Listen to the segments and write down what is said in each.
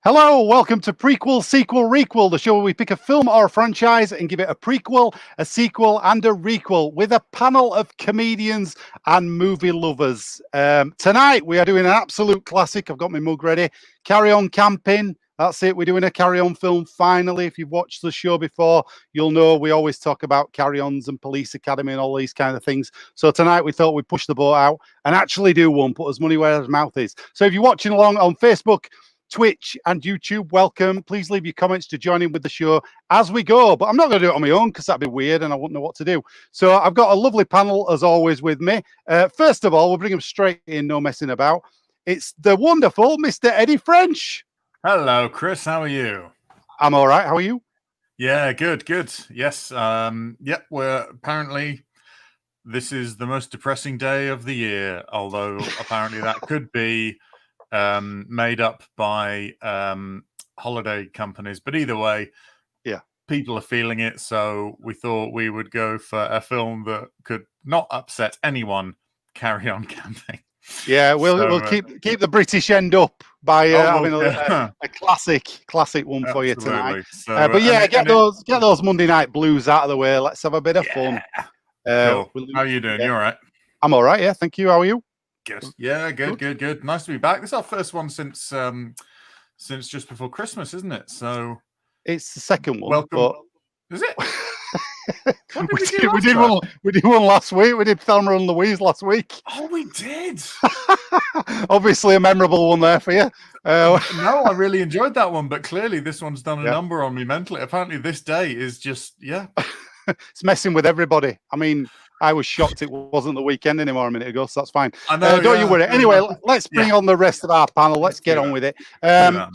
Hello, welcome to Prequel, Sequel, Requel, the show where we pick a film or a franchise and give it a prequel, a sequel, and a requel with a panel of comedians and movie lovers. Tonight, we are doing an absolute classic. I've got my mug ready. Carry On Camping. That's it. We're doing a Carry On film finally. If you've watched the show before, you'll know we always talk about Carry Ons and Police Academy and all these kind of things. So tonight, we thought we'd push the boat out and actually do one, put his money where his mouth is. So if you're watching along on Facebook, Twitch and YouTube, welcome. Please leave your comments to join in with the show as we go. But I'm not going to do it on my own because that'd be weird and I wouldn't know what to do. So I've got a lovely panel as always with me. First of all, we'll bring them straight in, no messing about. It's the wonderful Mr. Eddie French. Hello, Chris. How are you? I'm all right. How are you? Yeah, good. Yes. We're apparently this is the most depressing day of the year, although apparently that could be made up by holiday companies, but either way, yeah, people are feeling it. So we thought we would go for a film that could not upset anyone. Carry On Camping. Yeah, we'll keep the British end up by having a classic one for you tonight. So, but yeah, get those Monday night blues out of the way. Let's have a bit of fun. Cool. How are you doing? You all right? I'm all right. Yeah, thank you. How are you? Good. Yeah, good. Nice to be back. This is our first one since just before Christmas, isn't it? So it's the second one. Welcome. But... Is it? we did one last week. We did Thelma and Louise last week. Oh, we did. Obviously, a memorable one there for you. No, I really enjoyed that one, but clearly this one's done a number on me mentally. Apparently, this day is just it's messing with everybody. I mean, I was shocked it wasn't the weekend anymore a minute ago, so that's fine. I know, don't you worry. Anyway, let's bring on the rest of our panel. Let's get on with it.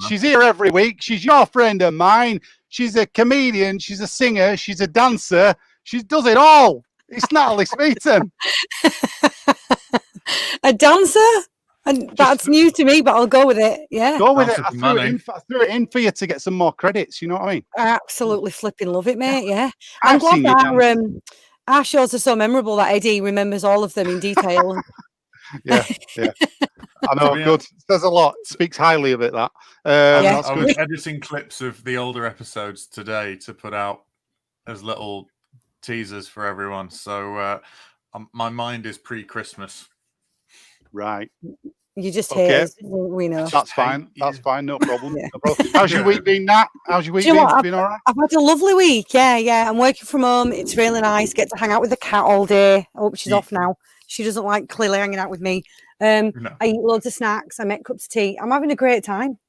She's here every week. She's your friend of mine. She's a comedian. She's a singer. She's a dancer. She does it all. It's Natalie Smeaton. A dancer? And that's new to me, but I'll go with it. Yeah. Go with it. I threw it in for you to get some more credits. You know what I mean? I absolutely flipping love it, mate. Yeah. I'm glad that our shows are so memorable that Eddie remembers all of them in detail. yeah. I know. Good. Says a lot. Speaks highly of it. That. I was editing clips of the older episodes today to put out as little teasers for everyone. So my mind is pre-Christmas. Right. You just hear, we know. That's fine. That's fine. No problem. No problem. How's your week been, Nat? How's your week been? Been all right? I've had a lovely week. Yeah. I'm working from home. It's really nice. Get to hang out with the cat all day. I hope she's off now. She doesn't like clearly hanging out with me. I eat loads of snacks. I make cups of tea. I'm having a great time.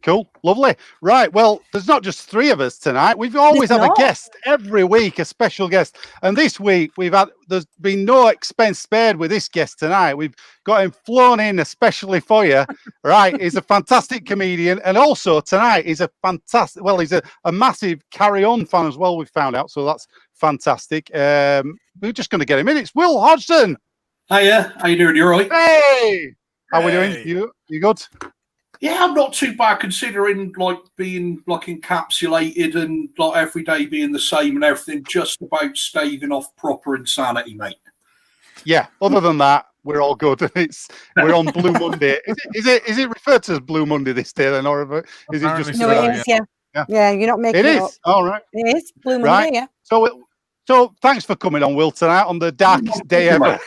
Cool. Lovely. Right. Well, there's not just three of us tonight. We've always have a guest every week, a special guest. And this week there's been no expense spared with this guest tonight. We've got him flown in especially for you. Right. He's a fantastic comedian. And also tonight he's a massive Carry On fan as well, we've found out. So that's fantastic. We're just going to get him in. It's Will Hodgson. Hiya. How you doing? You all right? Hey. How we doing? You good? Yeah, I'm not too bad considering being encapsulated and every day being the same and everything, just about staving off proper insanity, mate. Yeah, other than that, we're all good. We're on Blue Monday. Is it referred to as Blue Monday this day then, or is it just? No, it is. Yeah. You're not making it is. Up. All right. It is Blue Monday. Right. Yeah. So thanks for coming on, Will, tonight on the darkest day ever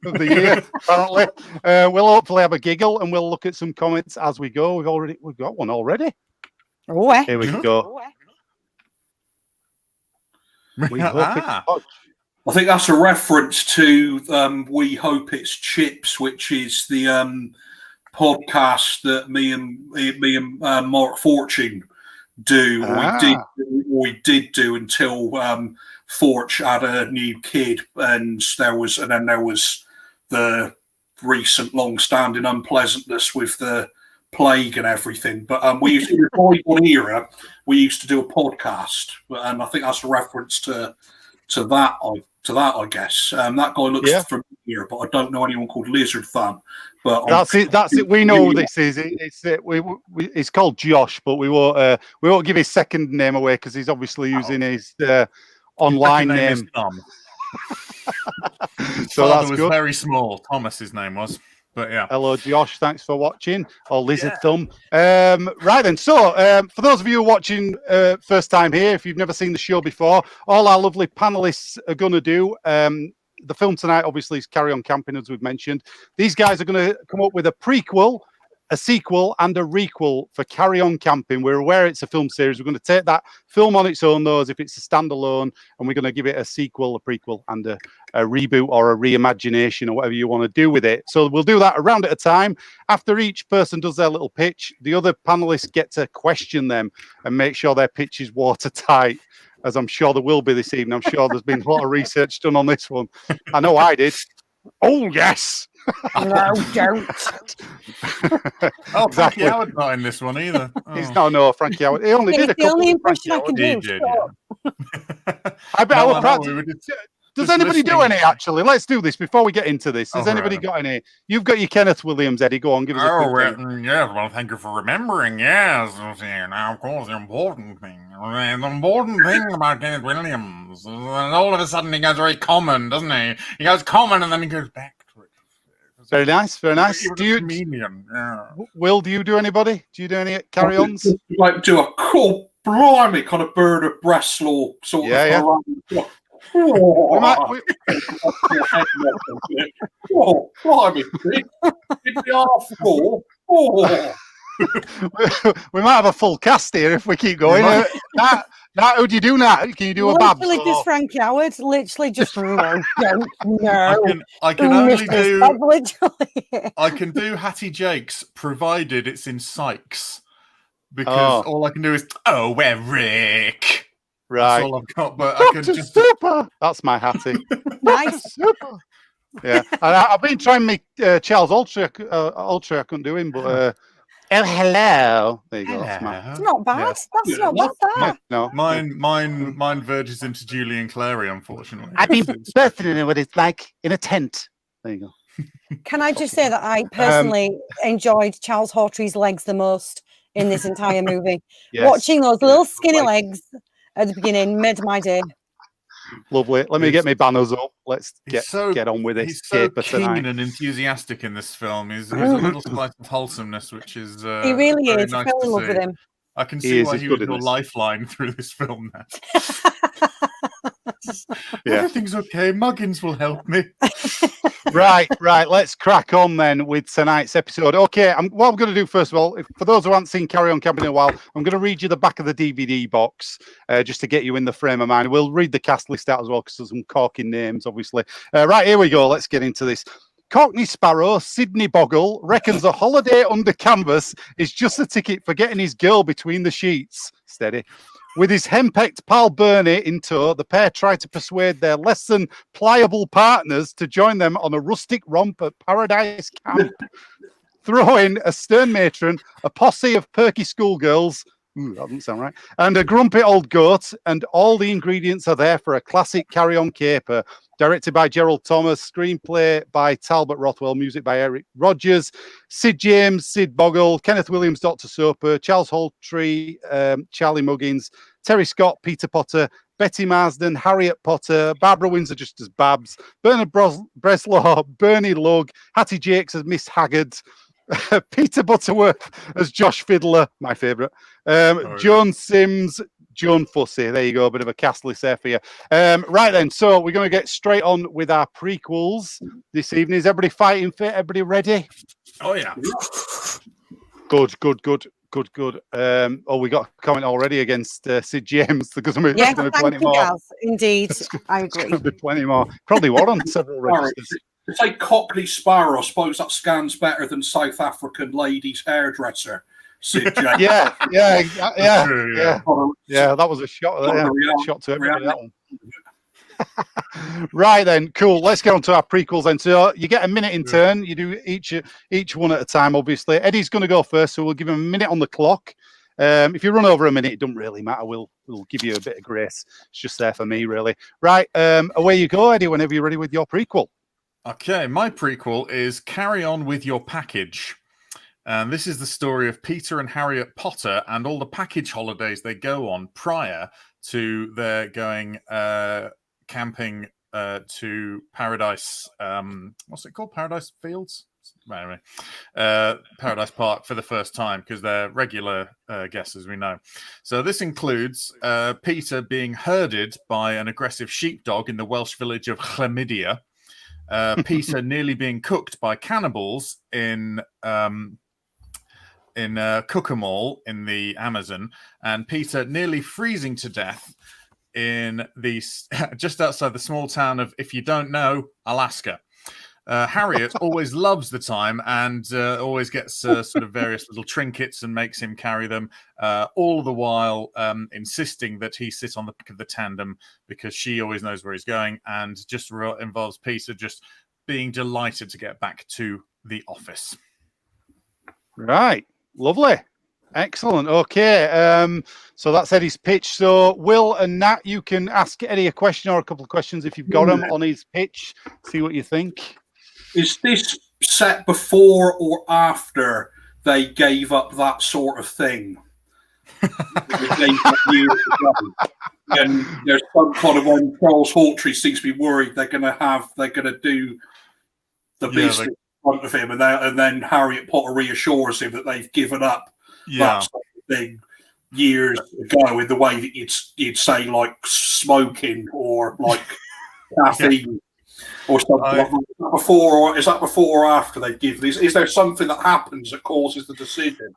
of the year. Apparently, we'll hopefully have a giggle and we'll look at some comments as we go. We've got one already. Oh, here we go. I think that's a reference to We Hope It's Chips, which is the podcast that me and Mark Fortune do. We did do until Forge had a new kid, and then there was the recent long-standing unpleasantness with the plague and everything. But we used to do one era. We used to do a podcast, and I think that's a reference to that. I guess that guy looks familiar, but I don't know anyone called Lizard Fan. But that's it. We know this is it. It's called Josh, but we won't give his second name away because he's obviously using his online name. Tom. So Father was very small. Thomas, his name was. But yeah. Hello, Josh. Thanks for watching. Or Lizard Thumb. Right then. So, for those of you watching first time here, if you've never seen the show before, all our lovely panelists are going to do. The film tonight, obviously, is Carry On Camping, as we've mentioned. These guys are going to come up with a prequel, a sequel, and a requel for Carry On Camping. We're aware it's a film series. We're going to take that film on its own, though, as if it's a standalone, and we're going to give it a sequel, a prequel, and a reboot or a reimagination or whatever you want to do with it. So we'll do that a round at a time. After each person does their little pitch, the other panelists get to question them and make sure their pitch is watertight, as I'm sure there will be this evening. I'm sure there's been a lot of research done on this one. I know I did. Oh, yes. No, don't. Oh, Exactly. Frankie Howard's not in this one either. Oh. He's no Frankie Howard. He only did a It's the couple. only of impression I Frankie can Howard. do. He did, Stop. I bet No, I would no, we were Does just anybody do listening. any, actually? Let's do this before we get into this. Has Oh, anybody right. got any? You've got your Kenneth Williams, Eddie. Go on, give us a Oh, quick well, yes. Well, thank you for remembering. Yes. Now, of course, the important thing about Kenneth Williams is that all of a sudden he goes very common, doesn't he? He goes common and then he goes back to it. Very nice, very nice. He was Do a you, comedian. Yeah. Will, do you do anybody? Do you do any carry-ons? Like do a cool, blimey kind of bird of Breslau sort Yeah, of. yeah. Oh, We blimey! It's the R4. Oh. we might have a full cast here if we keep going. Nat, who do you do, Nat? Can you do a Babs? Literally just Frankie Howard. Literally just no, don't, no. I can only do. Literally. I can do Hattie Jakes, provided it's in Sykes, because all I can do is we're Rick. Right. That's all I've got. But I can Dr. just. Super. That's my Hattie. Nice. Super. Yeah, and I've been trying to make Charles Ultra. I couldn't do him, but oh hello. There you go. That's my, It's not bad. Yeah. That's not bad. That. no. Mine verges into Julian Clary, unfortunately. I've been birthing in what it's like in a tent. There you go. Can I just say that I personally enjoyed Charles Hawtrey's legs the most in this entire movie? Yes. Watching those little skinny legs at the beginning made my day. Lovely. Let me get my banners up. Let's get on with it. He's so keen tonight. and enthusiastic in this film. He's a little spice of wholesomeness, which is he really very is. nice I fell to in love see. with him. I can see why He's he good was in your this. lifeline through this film now. Yeah. Everything's okay. Muggins will help me. Right. Let's crack on then with tonight's episode. Okay, what I'm going to do first of all, for those who haven't seen Carry On Camping in a while, I'm going to read you the back of the DVD box just to get you in the frame of mind. We'll read the cast list out as well because there's some corking names, obviously. Right, here we go. Let's get into this. Cockney Sparrow, Sidney Boggle, reckons a holiday under canvas is just a ticket for getting his girl between the sheets. Steady. With his henpecked pal Bernie in tow, the pair try to persuade their less than pliable partners to join them on a rustic romp at Paradise Camp. Throw in a stern matron, a posse of perky schoolgirls, that doesn't sound right, and a grumpy old goat, and all the ingredients are there for a classic carry-on caper. Directed by Gerald Thomas, screenplay by Talbot Rothwell, music by Eric Rogers, Sid James, Sid Boggle, Kenneth Williams, Dr. Soper, Charles Hawtrey, Charlie Muggins, Terry Scott, Peter Potter, Betty Marsden, Harriet Potter, Barbara Windsor just as Babs, Bernard Bresslaw, Bernie Lugg, Hattie Jakes as Miss Haggard, Peter Butterworth as Josh Fiddler, my favourite, Joan Sims, Joan Fussy. There you go, a bit of a cast list there for you. Right then, so we're going to get straight on with our prequels this evening. Is everybody fighting fit? Everybody ready? Oh, yeah. Good. We got a comment already against Sid James because there's going to be plenty more. Gaz. Indeed, I agree. There's going to be plenty more. Probably were on several registers. To say Cockney Sparrow, I suppose that scans better than South African ladies hairdresser. Sid James. Yeah. That was a shot. Shot to everybody. That one. Right then, cool. Let's get on to our prequels then. So you get a minute in turn. You do each one at a time, obviously. Eddie's going to go first, so we'll give him a minute on the clock. If you run over a minute, it doesn't really matter. We'll give you a bit of grace. It's just there for me, really. Right, away you go, Eddie, whenever you're ready with your prequel. Okay, my prequel is Carry On With Your Package. And this is the story of Peter and Harriet Potter and all the package holidays they go on prior to their going camping to Paradise. What's it called? Paradise Fields? anyway, Paradise Park for the first time because they're regular guests, as we know. So this includes Peter being herded by an aggressive sheepdog in the Welsh village of Chlamydia, Peter nearly being cooked by cannibals in Cucamal in the Amazon, and Peter nearly freezing to death in the just outside the small town of, if you don't know, Alaska. Harriet always loves the time and always gets sort of various little trinkets and makes him carry them, all the while insisting that he sit on the back of the tandem because she always knows where he's going, and just involves Peter just being delighted to get back to the office. Right. Lovely. Excellent. Okay. So that's Eddie's pitch. So Will and Nat, you can ask Eddie a question or a couple of questions if you've got them on his pitch. See what you think. Is this set before or after they gave up that sort of thing? And there's some kind of when Charles Hawtrey seems to be worried they're going to do the beast in front of him, and then Harriet Potter reassures him that they've given up that sort of thing years ago, in the way that you'd say like smoking or like caffeine. Or something like that. Before, or is that before or after they've given these? Is there something that happens that causes the decision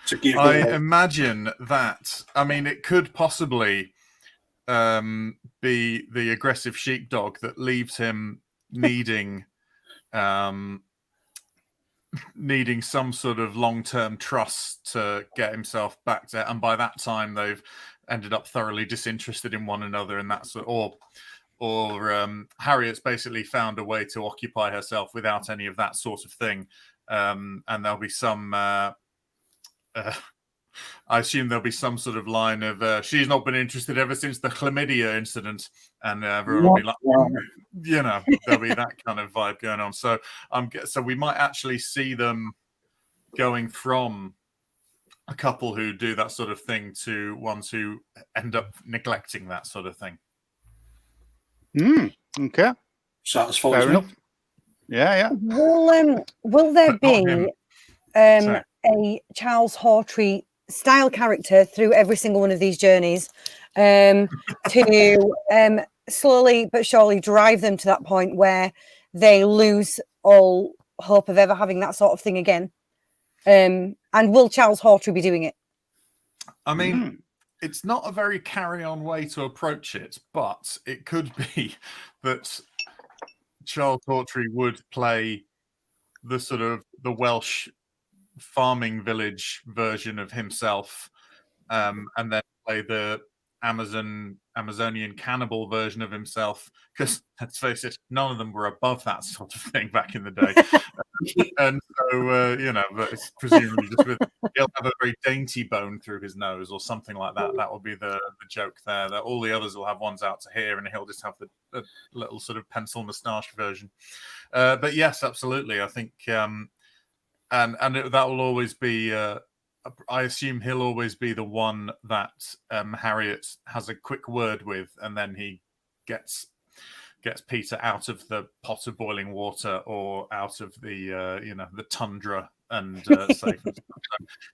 to give? I imagine that. I mean, it could possibly be the aggressive sheepdog that leaves him needing needing some sort of long-term trust to get himself back to. And by that time, they've ended up thoroughly disinterested in one another, and that's or Harriet's basically found a way to occupy herself without any of that sort of thing. And there'll be some, I assume there'll be some sort of line of, she's not been interested ever since the chlamydia incident. And everyone will be like, you know, there'll be that kind of vibe going on. So so we might actually see them going from a couple who do that sort of thing to ones who end up neglecting that sort of thing. Okay. Satisfying. Fair enough. Yeah. Will there be a Charles Hawtrey style character through every single one of these journeys to slowly but surely drive them to that point where they lose all hope of ever having that sort of thing again? And will Charles Hawtrey be doing it? I mean, it's not a very carry-on way to approach it, but it could be that Charles Hawtrey would play the sort of the Welsh farming village version of himself, and then play the Amazonian cannibal version of himself. Because let's face it, none of them were above that sort of thing back in the day. And so, you know, but it's presumably just he'll have a very dainty bone through his nose or something like that. That will be the joke there. That all the others will have ones out to here, and he'll just have the little sort of pencil moustache version. But yes, absolutely. I think, and that will always be. I assume he'll always be the one that Harriet has a quick word with, and then he gets Peter out of the pot of boiling water or out of the the tundra and safe. And stuff.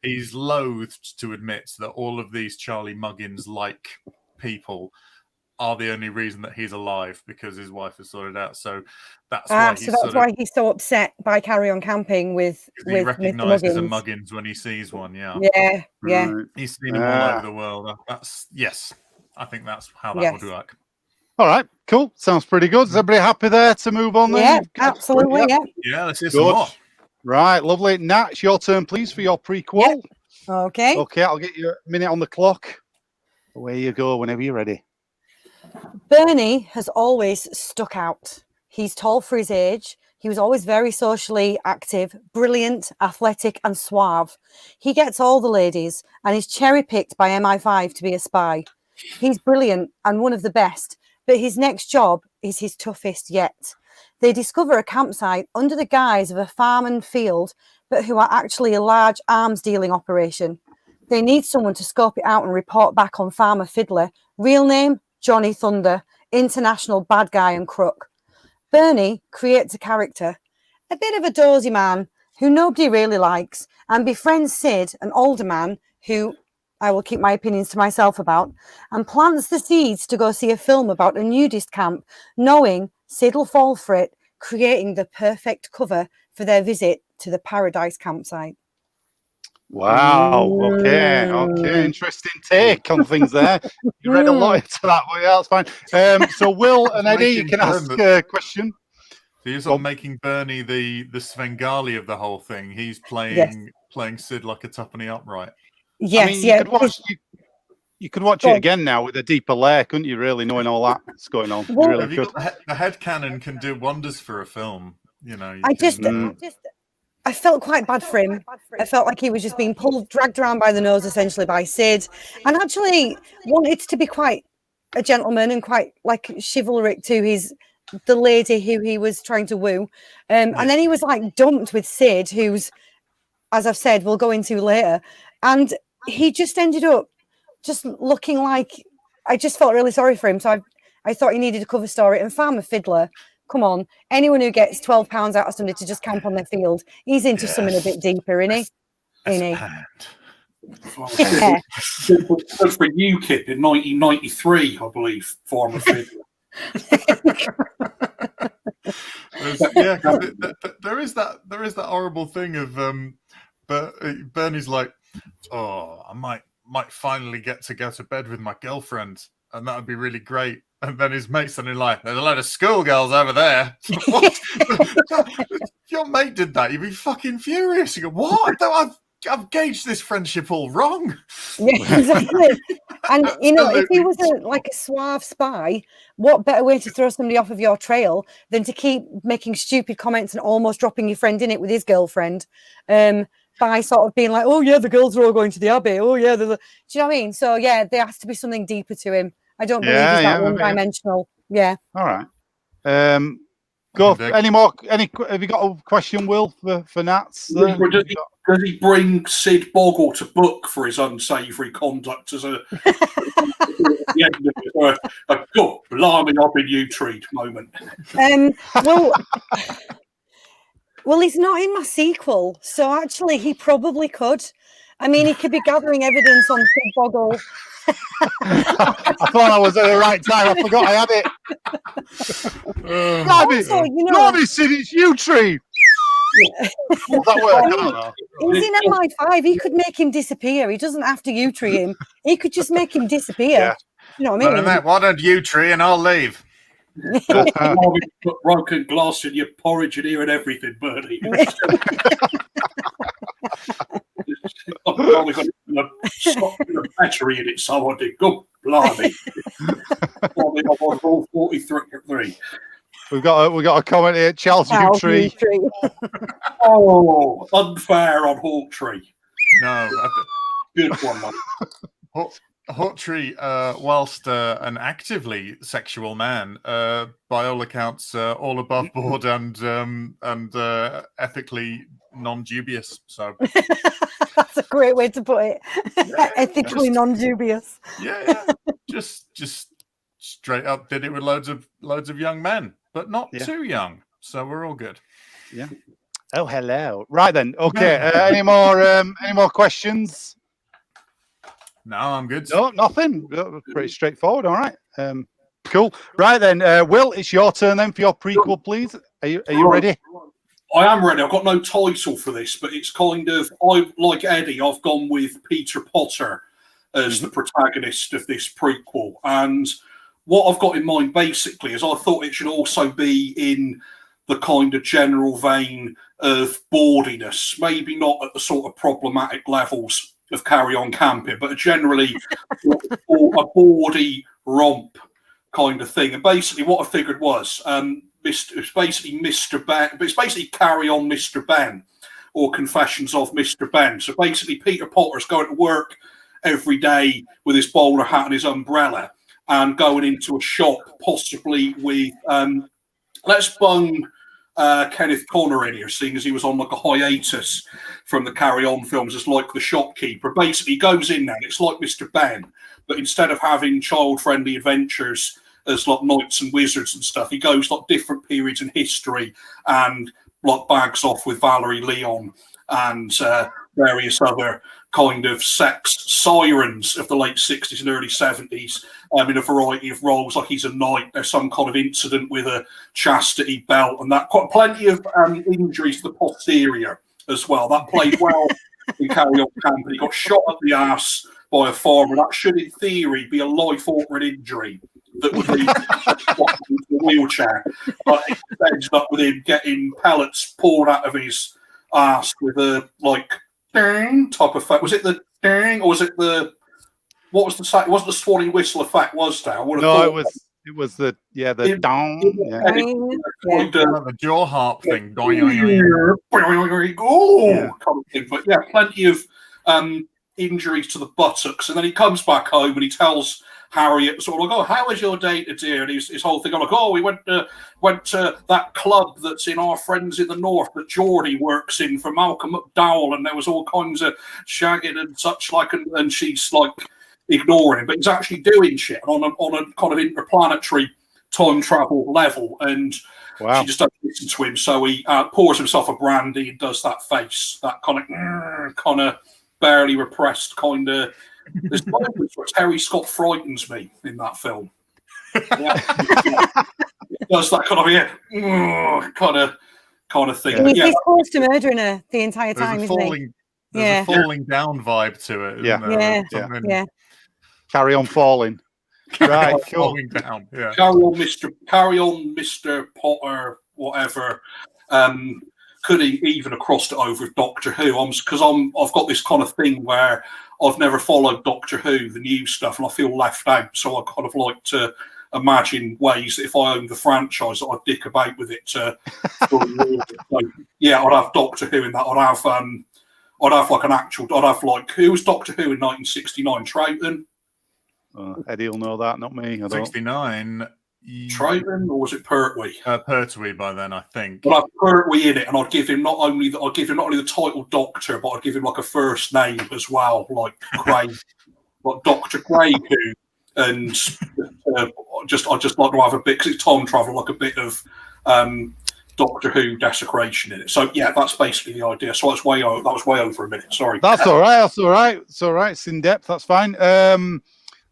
He's loathed to admit that all of these Charlie Muggins-like people are the only reason that he's alive, because his wife has sorted out. So that's why he's so upset by Carry On Camping with he recognises a Muggins when he sees one. Yeah. Right. He's seen them all over the world. I think that's how that would work. All right, cool. Sounds pretty good. Is everybody happy there to move on? Yeah, then? absolutely. Yeah, let's hear some more. Right, lovely. Nat, it's your turn, please, for your prequel. Yep. Okay. Okay, I'll get you a minute on the clock. Away you go whenever you're ready. Bernie has always stuck out. He's tall for his age. He was always very socially active, brilliant, athletic, and suave. He gets all the ladies and is cherry-picked by MI5 to be a spy. He's brilliant and one of the best, but his next job is his toughest yet. They discover a campsite under the guise of a farm and field, but who are actually a large arms dealing operation. They need someone to scope it out and report back on Farmer Fiddler. Real name, Johnny Thunder, international bad guy and crook. Bernie creates a character a bit of a dozy man who nobody really likes, and befriends Sid, an older man who I will keep my opinions to myself about, and plants the seeds to go see a film about a nudist camp, knowing Sid will fall for it, creating the perfect cover for their visit to the Paradise campsite. Wow. Okay. Interesting take on things there. You read a lot into that, but yeah, that's fine. So Will and Eddie, you can ask a question. He's on making Bernie the Svengali of the whole thing. He's playing Sid like a tuppenny upright. Yes, I mean, you could watch it again now with a deeper layer, couldn't you? Really knowing all that's going on. Well, you really could. The headcanon can do wonders for a film. You know. I felt quite bad for him. I felt like he was just being dragged around by the nose, essentially, by Sid, and actually wanted to be quite a gentleman and quite like chivalric to the lady who he was trying to woo. And then he was like dumped with Sid, who's, as I've said, we'll go into later. And he just ended up just looking like, I just felt really sorry for him. So I thought he needed a cover story. And Farmer Fiddler, come on, anyone who gets £12 out of somebody to just camp on their field, he's into something a bit deeper, isn't he? Yeah. For UKIP in 1993, I believe, Farmer Fiddler. There is that horrible thing of Bernie's like, oh, I might finally get to go to bed with my girlfriend, and that would be really great. And then his mate's suddenly like, there's a load of schoolgirls over there. What? Your mate did that, you'd be fucking furious. You go, what? I've gauged this friendship all wrong. Yeah, exactly. And if he was a suave spy, what better way to throw somebody off of your trail than to keep making stupid comments and almost dropping your friend in it with his girlfriend, by sort of being like, oh yeah, the girls are all going to the Abbey. Oh yeah, do you know what I mean? So yeah, there has to be something deeper to him. I don't believe he's that one-dimensional. Yeah. All right. Go. Any more? Have you got a question, Will, for Nats? Does he bring Sid Boggle to book for his unsavoury conduct as a God, blimey, I've been U-treed moment? Well, he's not in my sequel, so actually he probably could. I mean, he could be gathering evidence on Sid Boggle. I thought I was at the right time. I forgot I had it. Blimey, Sid, it's U-tree. Will that work? I don't know. He's in MI5. He could make him disappear. He doesn't have to U-tree him. He could just make him disappear. Yeah. You know what I mean? Why don't U-tree and I'll leave? Put broken glass in your porridge and here and everything, Bernie. We've got a battery in it, so I did. Good blimey. I'm on all 43. We've got a comment here. Charles U-tree. Oh, unfair on Hawktree. No, good one, mate. Hawktree, whilst an actively sexual man, by all accounts, all above board and ethically non-dubious. So that's a great way to put it. Ethically non-dubious. Yeah. Just straight up did it with loads of young men, but not too young. So we're all good. Yeah. Oh, hello. Right then. Okay. Any more questions? No, I'm good. No, nothing. Pretty straightforward. All right. Cool. Right then, Will, it's your turn then for your prequel, please. Are you ready? I am ready. I've got no title for this, but it's kind of, like Eddie, I've gone with Peter Potter as the protagonist of this prequel. And what I've got in mind basically is I thought it should also be in the kind of general vein of bawdiness, maybe not at the sort of problematic levels of Carry On Camping, but generally a bawdy romp kind of thing. And basically what I figured was it's basically Mr. Ben, but it's basically Carry On Mr. Ben or Confessions of Mr. Ben. So basically Peter Potter's going to work every day with his bowler hat and his umbrella and going into a shop possibly with let's bung Kenneth Connor in here, seeing as he was on like a hiatus from the Carry On films as like the shopkeeper. Basically he goes in there and it's like Mr. Ben, but instead of having child-friendly adventures as like knights and wizards and stuff, he goes like different periods in history and like bags off with Valerie Leon and various other kind of sex sirens of the late 60s and early 70s in a variety of roles. Like he's a knight, there's some kind of incident with a chastity belt, and that quite plenty of injuries to the posterior as well. That played well in Carry On Camp. He got shot up the ass by a farmer. That should, in theory, be a life-altering injury that would lead into a wheelchair. But it ended up with him getting pellets poured out of his ass with a like ding type effect. Was it the ding or was it the what was the? It wasn't the swatting whistle effect, was there? No, it was the down. The jaw harp thing. Kind of thing. But yeah, plenty of injuries to the buttocks, and then he comes back home and he tells Harriet sort of like, "Oh, how was your day, dear?" And his whole thing, I'm like, "Oh, we went to that club that's in our friends in the north that Geordie works in for Malcolm McDowell, and there was all kinds of shagging and such like," and she's like ignoring him, but he's actually doing shit on a kind of interplanetary time travel level, and she just doesn't listen to him. So he pours himself a brandy and does that face, that kind of barely repressed kind of. There's moments where Terry Scott frightens me in that film. Yeah. Does that kind of thing. He's close to murdering her the entire time, isn't he? There's a falling down vibe to it. Yeah. Carry on falling. Right, falling down. Yeah. Carry on, Mr. Potter, whatever. Could he even have crossed it over with Doctor Who? I've got this kind of thing where I've never followed Doctor Who, the new stuff, and I feel left out. So I kind of like to imagine ways that if I owned the franchise, that I'd dick about with it. So, yeah, I'd have Doctor Who in that. I'd have like who was Doctor Who in 1969? Troughton. Eddie will know that, not me. 69. Troughton, or was it Pertwee? Pertwee by then, I think. But I'd Pertwee in it, and I'd give him not only the title Doctor, but I'd give him like a first name as well, like Craig, like Dr. Craig, who, and I'd just like to have a bit, because it's time travel, like a bit of Doctor Who desecration in it. So yeah, that's basically the idea. So that was way over a minute. Sorry. That's all right. It's in depth. That's fine.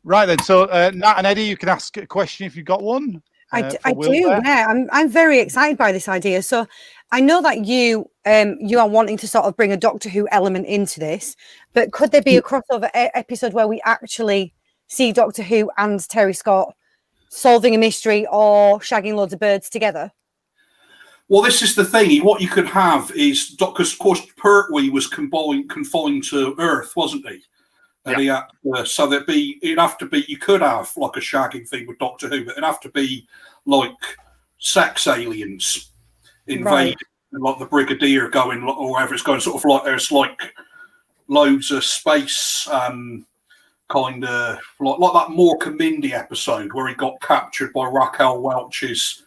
Right then, so Nat and Eddie, you can ask a question if you've got one. I do, yeah. I'm very excited by this idea. So I know that you are wanting to sort of bring a Doctor Who element into this, but could there be a crossover episode where we actually see Doctor Who and Terry Scott solving a mystery or shagging loads of birds together? Well, this is the thing. What you could have is, because of course Pertwee was confined to Earth, wasn't he? And he had, so it'd have to be, you could have like a shagging thing with Doctor Who, but it'd have to be like sex aliens invading, like the Brigadier going, or wherever it's going, sort of like there's like loads of space, kind of like that Morecambe Mindy episode where he got captured by Raquel Welch's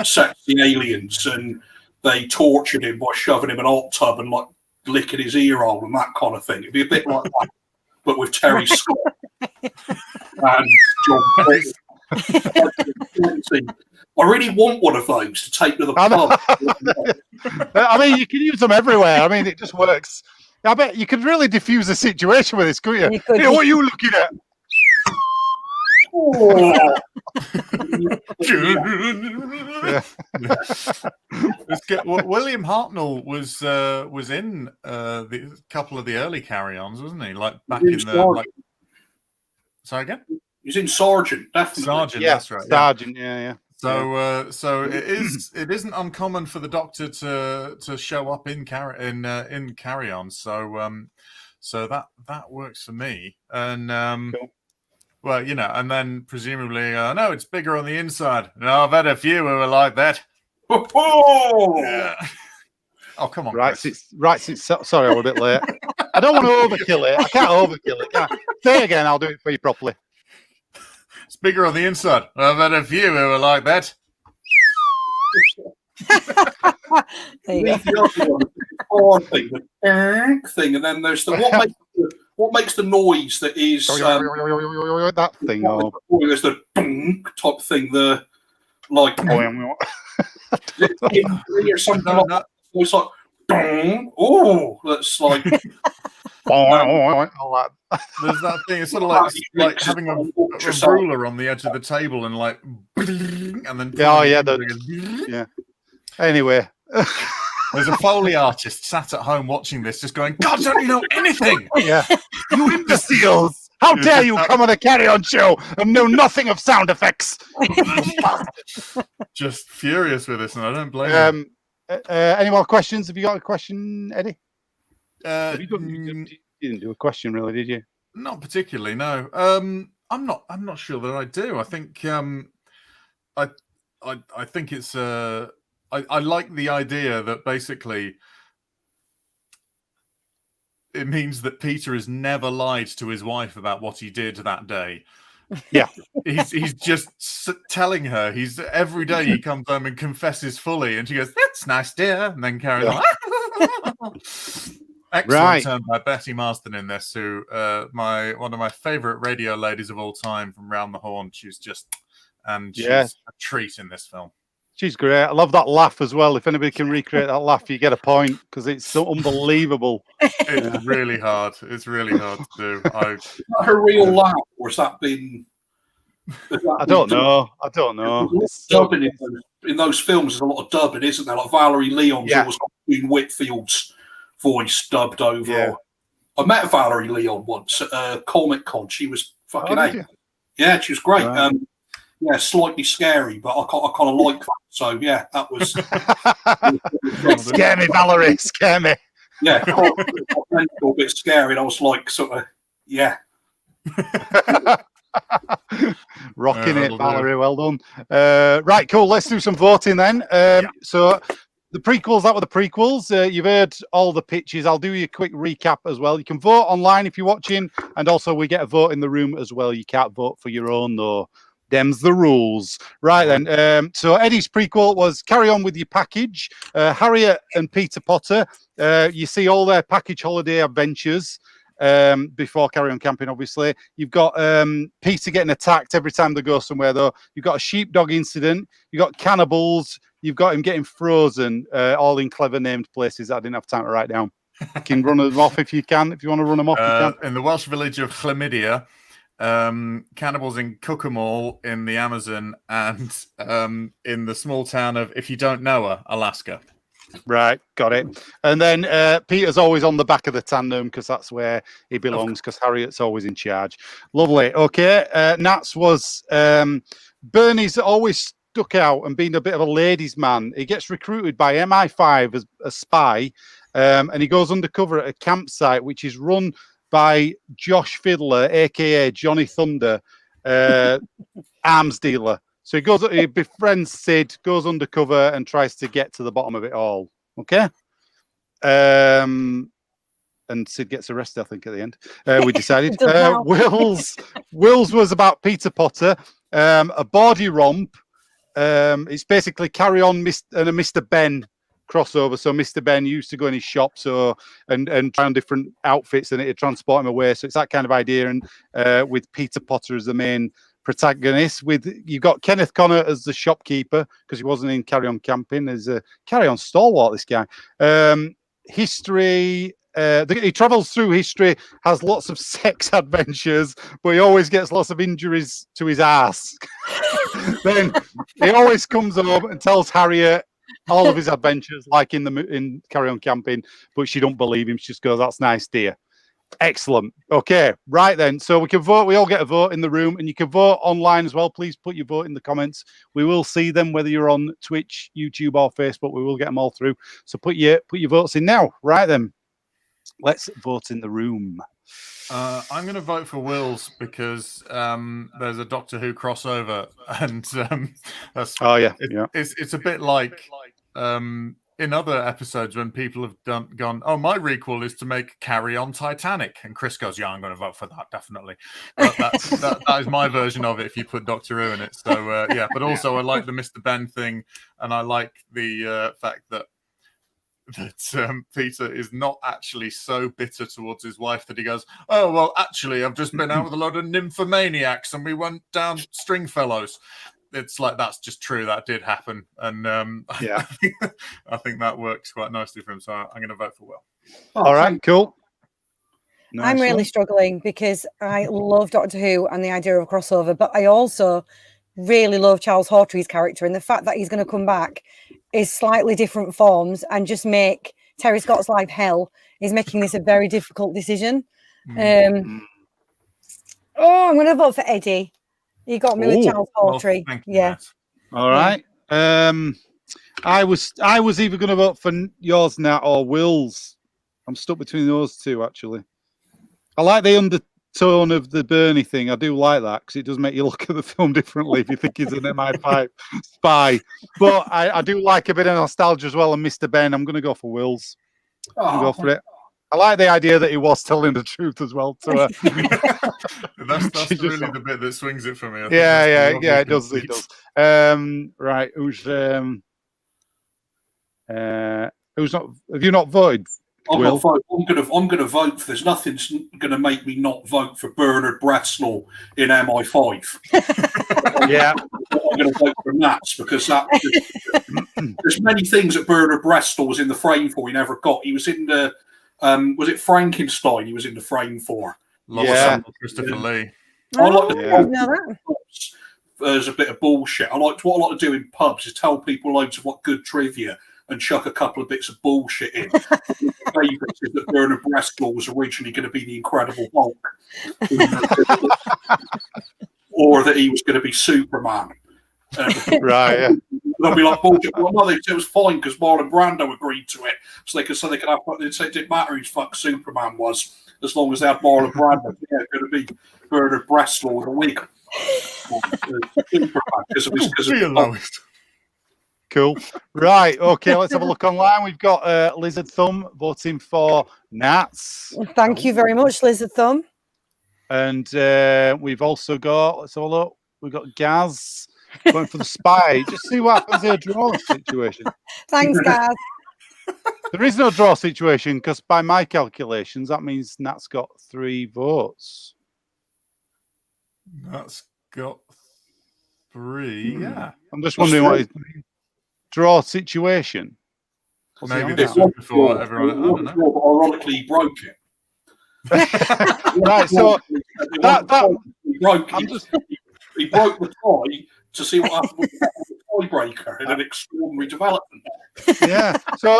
sexy aliens, and they tortured him by shoving him in a hot tub and like licking his ear hole and that kind of thing. It'd be a bit like that, but with Terry Scott and John Cotton. I really want one of those to take to the pub. I mean, you can use them everywhere. I mean, it just works. I bet you could really diffuse a situation with this, couldn't you? Hey, what are you looking at? William Hartnell was in the couple of the early carry-ons, wasn't he? Like back in the sorry again. He's in Sergeant, definitely. Sergeant, that's right. Sergeant, yeah. So it isn't uncommon for the Doctor to show up in carry-on. So that works for me. And cool. Well, and then presumably, no, it's bigger on the inside. No, I've had a few who are like that. Yeah. Oh, come on. Right, sorry, I'm a bit late. I don't want to overkill it. I can't overkill it. Can I? Say it again, I'll do it for you properly. It's bigger on the inside. I've had a few who are like that. There you go. Thing, and then there's the what makes the noise that is that thing. There's the type thing. The like or something like that. It's like, oh, that's like. All that. There's that thing. It's sort of like having a ruler on the edge of the table and like, and then yeah. Anyway, there's a Foley artist sat at home watching this, just going, "God, don't you know anything? Yeah, you imbeciles! How dare you come on a carry-on show and know nothing of sound effects?" Just furious with this, and I don't blame him. Any more questions? Have you got a question, Eddie? You didn't do a question, really, did you? Not particularly, no. I'm not sure that I do. I think I think it's I like the idea that basically it means that Peter has never lied to his wife about what he did that day. Yeah, he's just telling her. He's every day he comes home and confesses fully, and she goes, "That's nice, dear," and then carries on. Excellent turn by Betty Marsden in this, who one of my favorite radio ladies of all time from Round the Horn. She's a treat in this film. She's great. I love that laugh as well. If anybody can recreate that laugh, you get a point because it's so unbelievable. It's really hard. It's really hard to do. Is that her real laugh, or has that been? I don't know. Dubbing in those films, there's a lot of dubbing, isn't there? Like Valerie Leon's always got Queen Whitfield's voice dubbed over. Yeah. I met Valerie Leon once at Comic Con. She was fucking yeah, she was great. Right. Slightly scary, but I kind of like that. So yeah, that was scare me, Valerie, scare me. Yeah, a bit scary. And I was like, sort of, yeah. Rocking it, Valerie. Well done. Right, cool. Let's do some voting then. So the prequels, that were the prequels. You've heard all the pitches. I'll do you a quick recap as well. You can vote online if you're watching, and also we get a vote in the room as well. You can't vote for your own, though. Them's the rules. Right then. So Eddie's prequel was Carry On With Your Package. Harriet and Peter Potter. You see all their package holiday adventures before Carry On Camping, obviously. You've got Peter getting attacked every time they go somewhere, though. You've got a sheepdog incident. You've got cannibals. You've got him getting frozen, all in clever named places that I didn't have time to write down. You can run them off if you can. If you want to run them off, you can. In the Welsh village of Chlamydia, cannibals in Cucamal in the Amazon, and in the small town of, if you don't know her, Alaska. Right, got it. And then Peter's always on the back of the tandem because that's where he belongs, because Harriet's always in charge. Lovely. Okay, Nats was Bernie's always stuck out and been a bit of a ladies' man. He gets recruited by MI5 as a spy, and he goes undercover at a campsite which is run by Josh Fiddler, aka Johnny Thunder, arms dealer. So he befriends Sid, goes undercover, and tries to get to the bottom of it all. Okay. And Sid gets arrested, I think, at the end. We decided. Will's was about Peter Potter, a body romp. It's basically Carry On and a Mr. Ben crossover. So Mr. Ben used to go in his shop and try on different outfits, and it'd transport him away. So it's that kind of idea. And with Peter Potter as the main protagonist, you've got Kenneth Connor as the shopkeeper, because he wasn't in Carry On Camping. There's a Carry On stalwart, this guy. History. He travels through history, has lots of sex adventures, but he always gets lots of injuries to his ass. Then he always comes home and tells Harriet all of his adventures, like in Carry On Camping, but she don't believe him. She just goes, "That's nice, dear." Excellent. Okay, right then. So we can vote. We all get a vote in the room, and you can vote online as well. Please put your vote in the comments. We will see them whether you're on Twitch, YouTube, or Facebook. We will get them all through. So put your votes in now. Right then. Let's vote in the room. I'm going to vote for Will's because there's a Doctor Who crossover, and that's it's a bit like in other episodes when people have gone, "Oh, my requel is to make Carry On Titanic," and Chris goes, "Yeah, I'm going to vote for that, definitely." But that is my version of it if you put Doctor Who in it. So yeah, but also I like the Mr. Ben thing, and I like the fact that Peter is not actually so bitter towards his wife that he goes, "Oh, well, actually, I've just been out with a load of nymphomaniacs and we went down Stringfellows." it's like that's just true. That did happen, and Yeah. I think that works quite nicely for him. So I'm going to vote for Will. All right, cool. Nice I'm really one. struggling because I love Doctor Who and the idea of a crossover, but I also really love Charles Hawtrey's character, and the fact that he's going to come back is slightly different forms and just make Terry Scott's life hell is making this a very difficult decision. I'm going to vote for Eddie. You got me with Charles Hawtrey. Well, yeah. All right. I was either going to vote for yours, Nat, or Will's. I'm stuck between those two, actually. I like the undertone of the Bernie thing. I do like that because it does make you look at the film differently if you think he's an MI5 spy. But I do like a bit of nostalgia as well. And Mr. Ben, I'm going to go for Will's. I'm going to go for it. I like the idea that he was telling the truth as well to her. That's really the bit that swings it for me. I think Yeah, it does. It does. Right, who's not? Have you not voted? I'm going to vote. There's nothing's going to make me not vote for Bernard Bresslaw in MI5. Yeah, I'm going to vote for Nats because there's many things that Bernard Bresslaw was in the frame for. He never got. He was in the was it Frankenstein? He was in the frame for. Christopher Lee. I like the there's a bit of bullshit. What I like to do in pubs is tell people loads of what good trivia and chuck a couple of bits of bullshit in. Favourites is that Bernard Bresslaw was originally going to be the Incredible Hulk, or that he was going to be Superman. Right. Yeah. They'll be like bullshit. Well, no, it was fine because Marlon Brando agreed to it, so they could have. They said it didn't matter whose fuck Superman was, as long as they had Marlon Brando. Yeah, it's going to be Bernard Bresslaw with a wig. Superman, Cool. Right. Okay. Let's have a look online. We've got Lizard Thumb voting for Nats. Thank you very much, Lizard Thumb. And we've also got. Let's have a look. We've got Gaz going for the spy. Just see what happens in a draw situation. Thanks, Gaz. There is no draw situation because, by my calculations, that means Nat's got 3 votes. Nat's got 3. Yeah. I'm just wondering what his draw situation. Maybe this was before everyone. I don't know. Ironically, he broke it. Right. So he broke the tie to see what happened with the tiebreaker in an extraordinary development. Yeah. So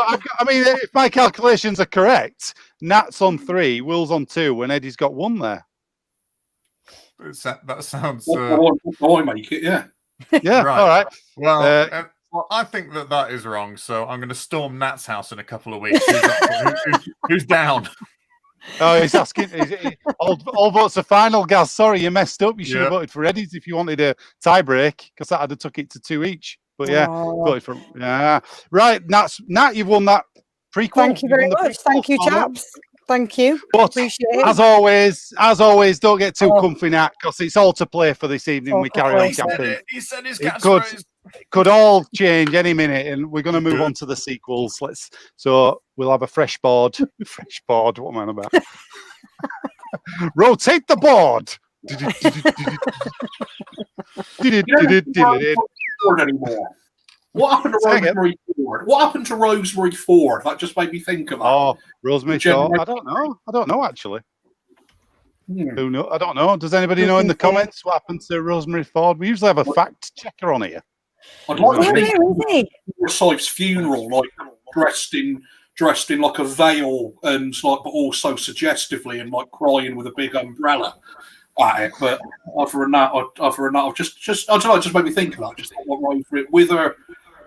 if my calculations are correct, Nat's on 3, Will's on 2, and Eddie's got 1 there. That sounds. I make it, yeah. Yeah. Right. All right. Well, I think that is wrong. So I'm going to storm Nat's house in a couple of weeks. Who's down? Oh, he's asking. All votes are final, Gaz. Sorry, you messed up. You should have voted for Eddie's if you wanted a tie break, because that would have took it to 2 each. But voted for right. Nat, you've won that prequel. Thank you very much. Thank you, chaps. Thank you. But appreciate it. As always, don't get too comfy, Nat, because it's all to play for this evening. We carry on camping. He said his catchphrase. It could all change any minute, and we're going to move on to the sequels. So we'll have a fresh board. Fresh board. What am I on about? Rotate the board. What happened to Rosemary Ford? What happened to Rosemary Ford? That just made me think of that. Oh, Rosemary Ford. I don't know actually. Who know? I don't know. Does anybody know in the comments what happened to Rosemary Ford? We usually have a fact checker on here. I'd like to think Forsyth's funeral, like dressed in like a veil and like, but also suggestively and like crying with a big umbrella at it. But other than that, I've just I don't know. It just made me think of that. Just thought right for it with her,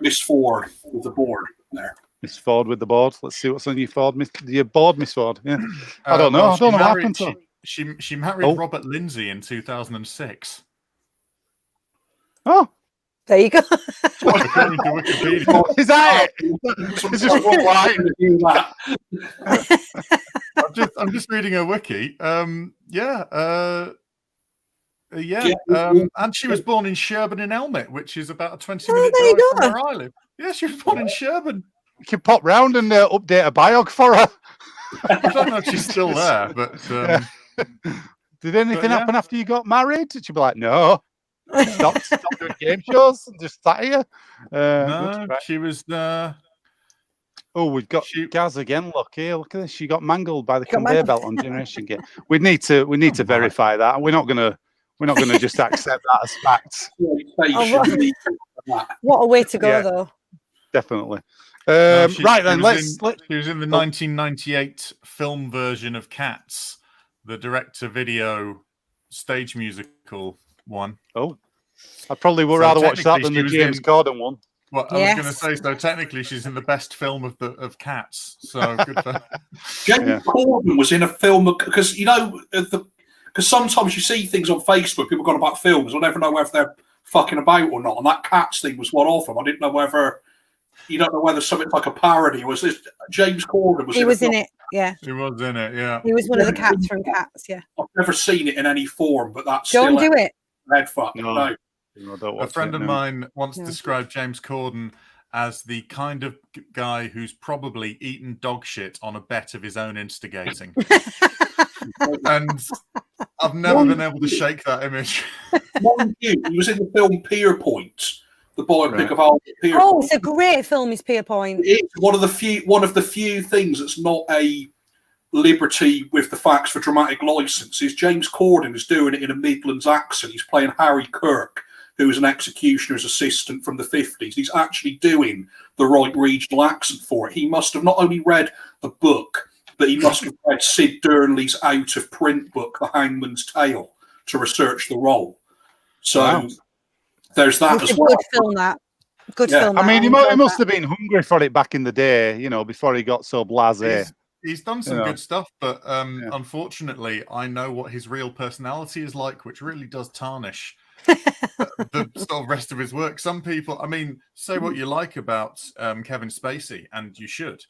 Miss Ford with the board there. Miss Ford with the board. Let's see what's on your board, your board, Miss Ford. Yeah, I don't know. I don't know what happened to her. She married Robert Lindsay in 2006. Oh. There you go. According to Wikipedia. Is that it? It's just one line. I'm just reading her wiki. And she was born in Sherburn in Elmet, which is about a 20-minute drive from where I live. Yeah, she was born in Sherburn. You can pop round and update a biog for her. I don't know if she's still there, but did anything happen after you got married? Did she be like, no? Stop doing game shows and just sat here. No, right. she was. Oh, we've got Gaz again. Look here. Look at this. She got mangled by the conveyor belt on Generation Game. We need to verify that. We're not gonna just accept that as facts. What a way to go, though. Definitely. Right then, she was in the 1998 film version of Cats, the direct-to-video stage musical one. Oh, I probably would rather watch that than the James Corden one. Well, I was going to say, so technically she's in the best film of Cats. So good for her. James Corden was in a film because because sometimes you see things on Facebook, people got about films. I never know whether they're fucking about or not. And that Cats thing was one of them. I didn't know whether you don't know whether something like a parody was this. James Corden was. He was in it. Yeah, he was in it. Yeah, he was one of the cats from Cats. Yeah, I've never seen it in any form, but that's don't do it. Head fuck. No. A friend of mine once described James Corden as the kind of guy who's probably eaten dog shit on a bet of his own instigating. And I've never been able to shake that image. He was in the film Pier Point, the biopic of Albert Pier Point. It's a great film, is Pier Point. It's one of the few things that's not a liberty with the facts for dramatic license. Is James Corden is doing it in a Midlands accent. He's playing Harry Kirk, who was an executioner's assistant from the 50s. He's actually doing the right regional accent for it. He must have not only read a book, but he must have read Sid Durnley's out-of-print book, The Hangman's Tale, to research the role. So there's that as well. Good film, that. Good film. I mean, he must have been hungry for it back in the day, before he got so blasé. He's done some good stuff, but unfortunately, I know what his real personality is like, which really does tarnish the sort of rest of his work. Some people, I mean, say what you like about Kevin Spacey, and you should,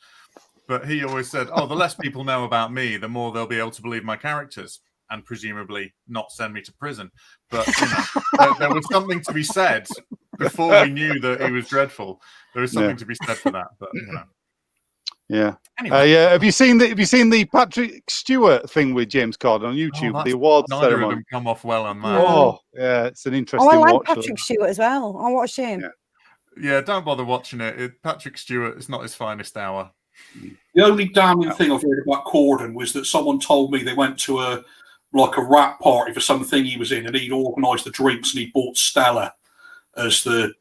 but he always said, "Oh, the less people know about me, the more they'll be able to believe my characters, and presumably not send me to prison." But there was something to be said before we knew that he was dreadful. There was something to be said for that, but Yeah. Anyway. Have you seen the Patrick Stewart thing with James Corden on YouTube? The awards ceremony. Of them come off well on that. Oh, yeah, it's an interesting I like watch. Patrick Stewart as well. I watched him. Yeah, don't bother watching it. Patrick Stewart is not his finest hour. The only damning thing I've heard about Corden was that someone told me they went to a rap party for something he was in, and he'd organised the drinks and he bought Stella as the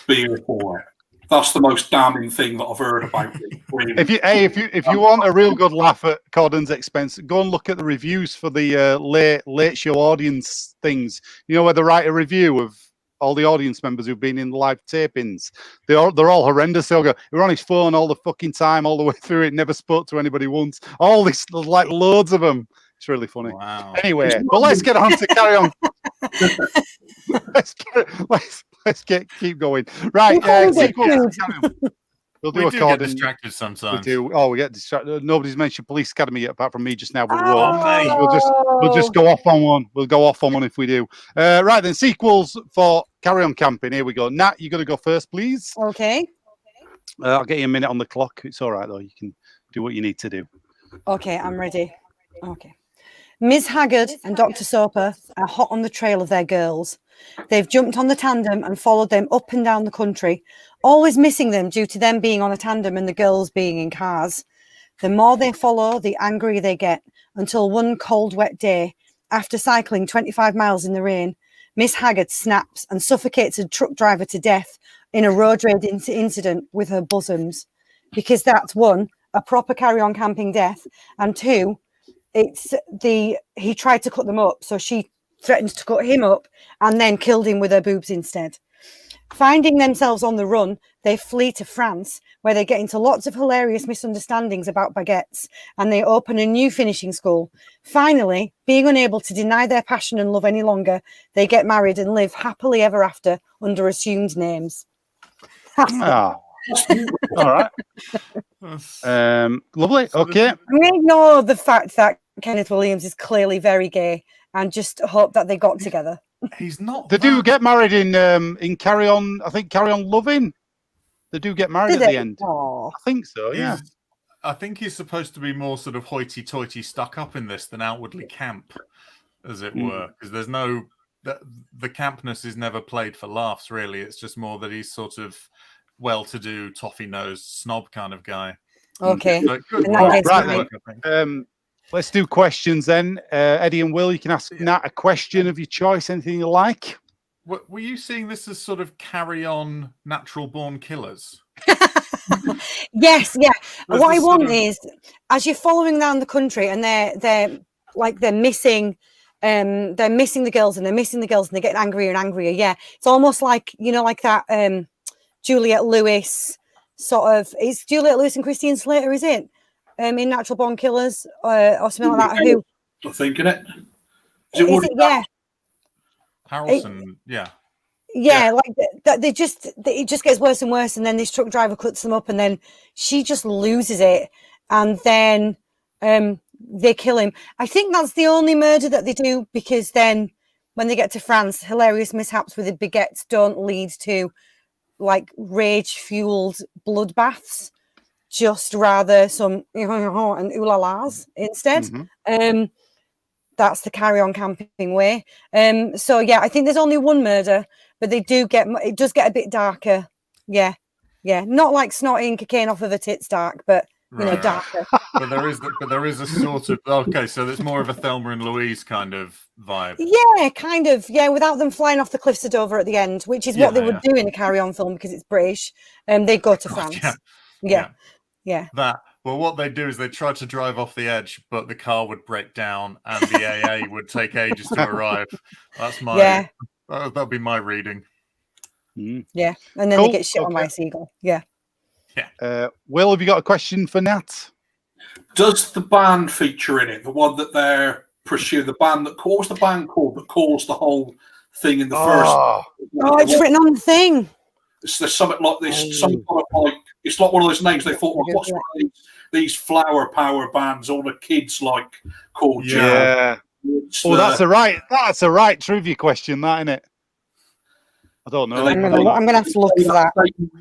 beer for it. That's the most damning thing that I've heard about it. Really. If you want a real good laugh at Corden's expense, go and look at the reviews for the late show audience things. Where they write a review of all the audience members who've been in the live tapings. They're all horrendous. They'll go, "We're on his phone all the fucking time, all the way through it. Never spoke to anybody once." All this, like loads of them. It's really funny. Wow. Anyway, but let's get on to carry on. Let's keep going. Right, sequels. We'll do we a do Corden. Get distracted sometimes. We do. Oh, we get distracted. Nobody's mentioned Police Academy yet, apart from me just now. But we'll just go off on one. We'll go off on one if we do. Right then, sequels for Carry On Camping. Here we go. Nat, you got to go first, please. Okay. I'll get you a minute on the clock. It's all right though. You can do what you need to do. Okay, I'm ready. Okay. Ms. Haggard and Dr. Soper are hot on the trail of their girls. They've jumped on the tandem and followed them up and down the country, always missing them due to them being on a tandem and the girls being in cars. The more they follow, the angrier they get, until one cold, wet day, after cycling 25 miles in the rain, Miss Haggard snaps and suffocates a truck driver to death in a road rage incident with her bosoms. Because that's one, a proper carry-on camping death, and two, he tried to cut them up, so she threatened to cut him up and then killed him with her boobs instead. Finding themselves on the run, they flee to France, where they get into lots of hilarious misunderstandings about baguettes, and they open a new finishing school. Finally, being unable to deny their passion and love any longer, they get married and live happily ever after under assumed names. All right. Lovely. Okay. We ignore the fact that Kenneth Williams is clearly very gay and just hope that they got together. He's not. They do get married in Carry On. I think Carry On Loving. They do get married at the end. Aww. I think so. Yeah. I think he's supposed to be more sort of hoity-toity, stuck up in this than outwardly camp, as it were. Because there's no the campness is never played for laughs. Really, it's just more that he's sort of well-to-do, toffee-nosed snob kind of guy. Okay. So good In that work. case, Good right. work, I think. Let's do questions then. Eddie and Will, you can ask Nat a question of your choice, anything you like. Were you seeing this as sort of carry-on natural-born killers? Yes, yeah. Was What I this want sort of- is, as you're following around the country, and they're missing the girls, and they're missing the girls, and they're getting angrier and angrier. Yeah, it's almost like, you know, like that Juliette Lewis sort of. It's Juliette Lewis and Christian Slater, is it? In Natural Born Killers or something like that. Who? I'm thinking it. Is it? Yeah. Harrelson, yeah. Yeah, like it just gets worse and worse, and then this truck driver cuts them up, and then she just loses it, and then they kill him. I think that's the only murder that they do, because then when they get to France, hilarious mishaps with the baguettes don't lead to like rage-fueled bloodbaths, just rather some and ooh-la-las instead. Mm-hmm. That's the carry-on camping way. So yeah, I think there's only one murder, but it does get a bit darker. Yeah. Not like snorting cocaine off of a tits dark, but you know, darker. But there is a sort of so there's more of a Thelma and Louise kind of vibe. Yeah, kind of. Yeah, without them flying off the cliffs of Dover at the end, which is what they would do in a carry-on film because it's British. They'd go to France. Yeah. That. Well, what they do is they try to drive off the edge, but the car would break down and the AA would take ages to arrive. That's my that'll be my reading. Yeah, and then they get shit on by a seagull. Yeah. Will, have you got a question for Nat? Does the band feature in it? The one that they're pursuing, the band that caused the band called that caused the whole thing in the first. Oh, it's written on the thing. There's something like this. Some kind of like it's like one of those names they thought. Well, what's one of these flower power bands? All the kids like called. Yeah. That's a right trivia question, that, isn't it? I don't know. I'm gonna have to look for that.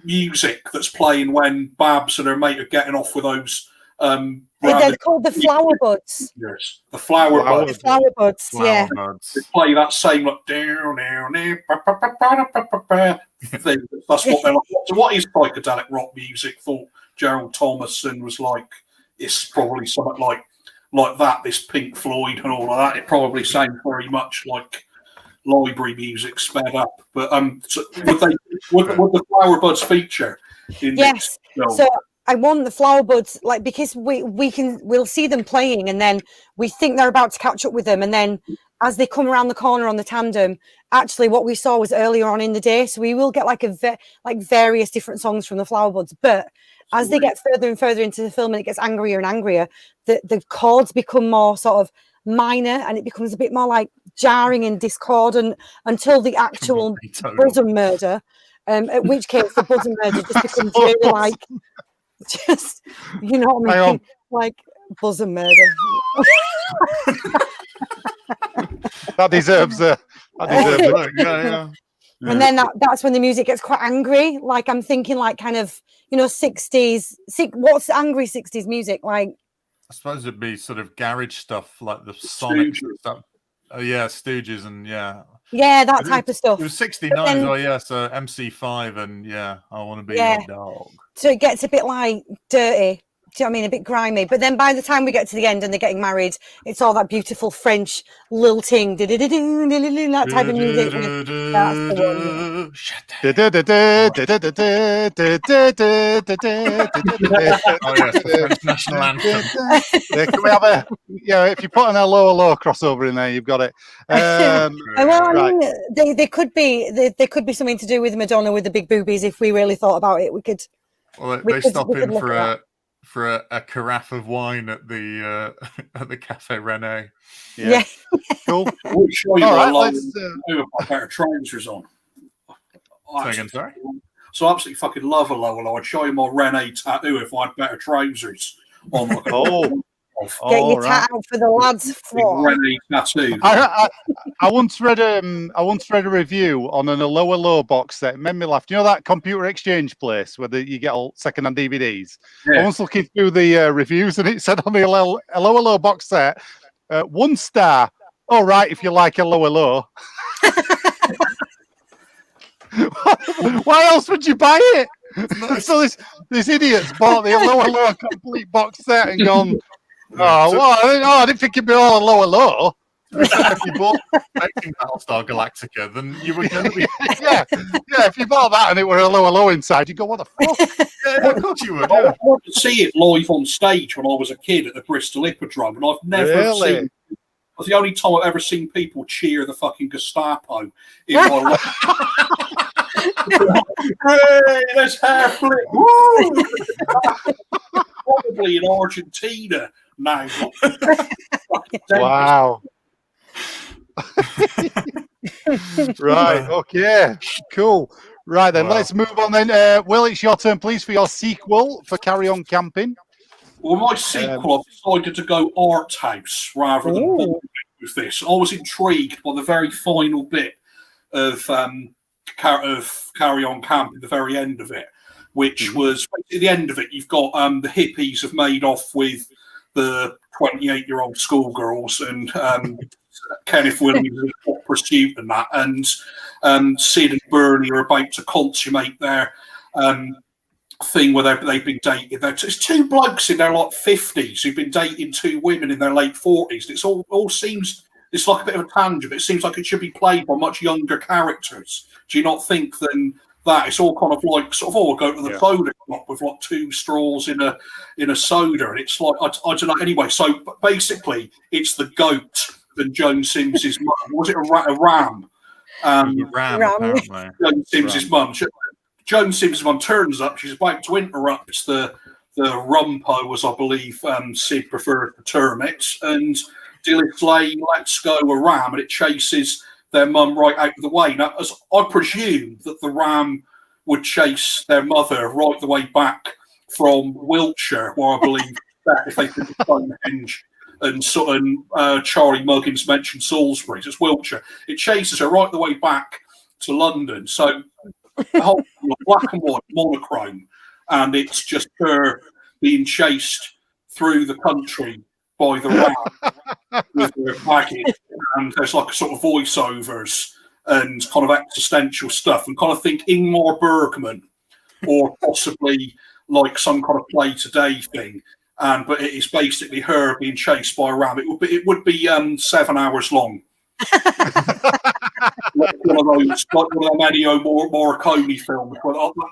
Music that's playing when Babs and her mate are getting off with those. They're called the Flower Buds. Yes, the Flower Buds. The Flower Buds. Yeah. They play that same like down thing. That's what they're like. So what is psychedelic rock music? Thought Gerald Thomason was like. It's probably something like that. This Pink Floyd and all of that. It probably sounds very much like library music sped up. But so would the Flower Buds feature in this film? So I want the Flower Buds, like, because we'll see them playing, and then we think they're about to catch up with them, and then as they come around the corner on the tandem, actually what we saw was earlier on in the day. So we will get like various different songs from the Flower Buds, but as they get further and further into the film and it gets angrier and angrier, the chords become more sort of minor, and it becomes a bit more like jarring and discordant until the actual bosom murder, at which case the bosom murder just becomes really like, just, you know what I mean? Like bosom murder. That deserves it. Yeah. And then that's when the music gets quite angry. Like, I'm thinking like kind of, you know, 60s. What's angry 60s music like? I suppose it'd be sort of garage stuff like the Sonic stuff. Oh yeah, Stooges and that type of stuff. It was 69 as well, yeah. So MC5 and I Want to Be Your Dog. So it gets a bit like dirty. Do you know what I mean? A bit grimy. But then by the time we get to the end and they're getting married, it's all that beautiful French lilting, that type of music. That's the French national anthem. Can we have if you put an low crossover in there, you've got it. Well, I mean, they could be something to do with Madonna with the big boobies. If we really thought about it, we could. Well, they stop in for a carafe of wine at the Cafe Rene. Yeah. Cool. We'll show you a pair of trousers on. Say again, sorry? So I absolutely fucking love a Lola. I'd show you my Rene tattoo if I had better trousers on. Get your tat out for the lads. Rene tattoo. I once read a review on an Low box set. It made me laugh. Do you know that computer exchange place where you get all second-hand DVDs? Yeah. I was looking through the reviews, and it said on the Low box set, 1 star, All right, if you like a lower low. Why else would you buy it? So this idiot's bought the lower low complete box set and gone, I didn't think it'd be all a lower low. If you bought Battlestar Galactica, then you were going to be yeah. If you bought that and it were a lower low inside, you go, what the fuck? Yeah, of course you would. I Yeah. wanted to see it live on stage when I was a kid at the Bristol Hippodrome, and I've never seen. It's the only time I've ever seen people cheer the fucking Gestapo in my life. Hey, there's hair flip. Woo! Probably in Argentina now. Wow. Right. Okay. Cool. Right then, let's move on then. Will, it's your turn, please, for your sequel for Carry On Camping. Well, my sequel, I've decided to go art house rather than with this. I was intrigued by the very final bit of Carry On Camping, the very end of it, which was at the end of it. You've got the hippies have made off with the 28-year-old schoolgirls and Kenneth Williams in hot pursuit and that, and Sid and Bernie are about to consummate their thing where they've been dating. It's two blokes in their like 50s who've been dating two women in their late 40s. It's all seems, it's like a bit of a tangent. It seems like it should be played by much younger characters. Do you not think then that it's all kind of like we'll go to the soda shop with like two straws in a soda, and it's like I don't know. Anyway, so basically it's the goat and Joan Sims's mum. Was it a ram? Ram. Apparently. Joan Sims's mum. Joan Sims's mum turns up. She's about to interrupt the rumpo, as I believe Sid preferred to term it, and Dilith Lane lets go a ram, and it chases their mum right out of the way. Now, as I presume that the ram would chase their mother right the way back from Wiltshire, where I believe that if they did the Stonehenge and Charlie Muggins mentioned Salisbury, it's Wiltshire. It chases her right the way back to London. So the whole black and white monochrome, and it's just her being chased through the country by the ram with her baggage, and there's like sort of voiceovers and kind of existential stuff, and kind of think Ingmar Bergman or possibly like some kind of Play Today thing. But it is basically her being chased by a ram. It would be 7 hours long. like one of those Ennio Morricone films.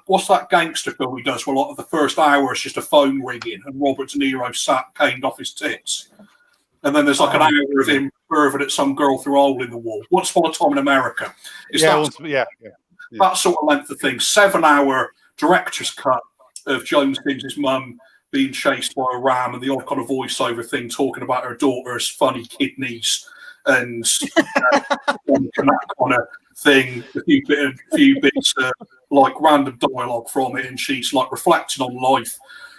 What's that gangster film he does where a lot of the first hour is just a phone ringing and Robert De Niro sat caned off his tits? And then there's like an hour of him perving at some girl through a hole in the wall. Once Upon a Time in America. That sort of length of thing. 7 hour director's cut of Joan Sims's mum being chased by a ram, and the odd kind of voiceover thing talking about her daughter's funny kidneys and that kind of thing. A few bits like random dialogue from it, and she's like reflecting on life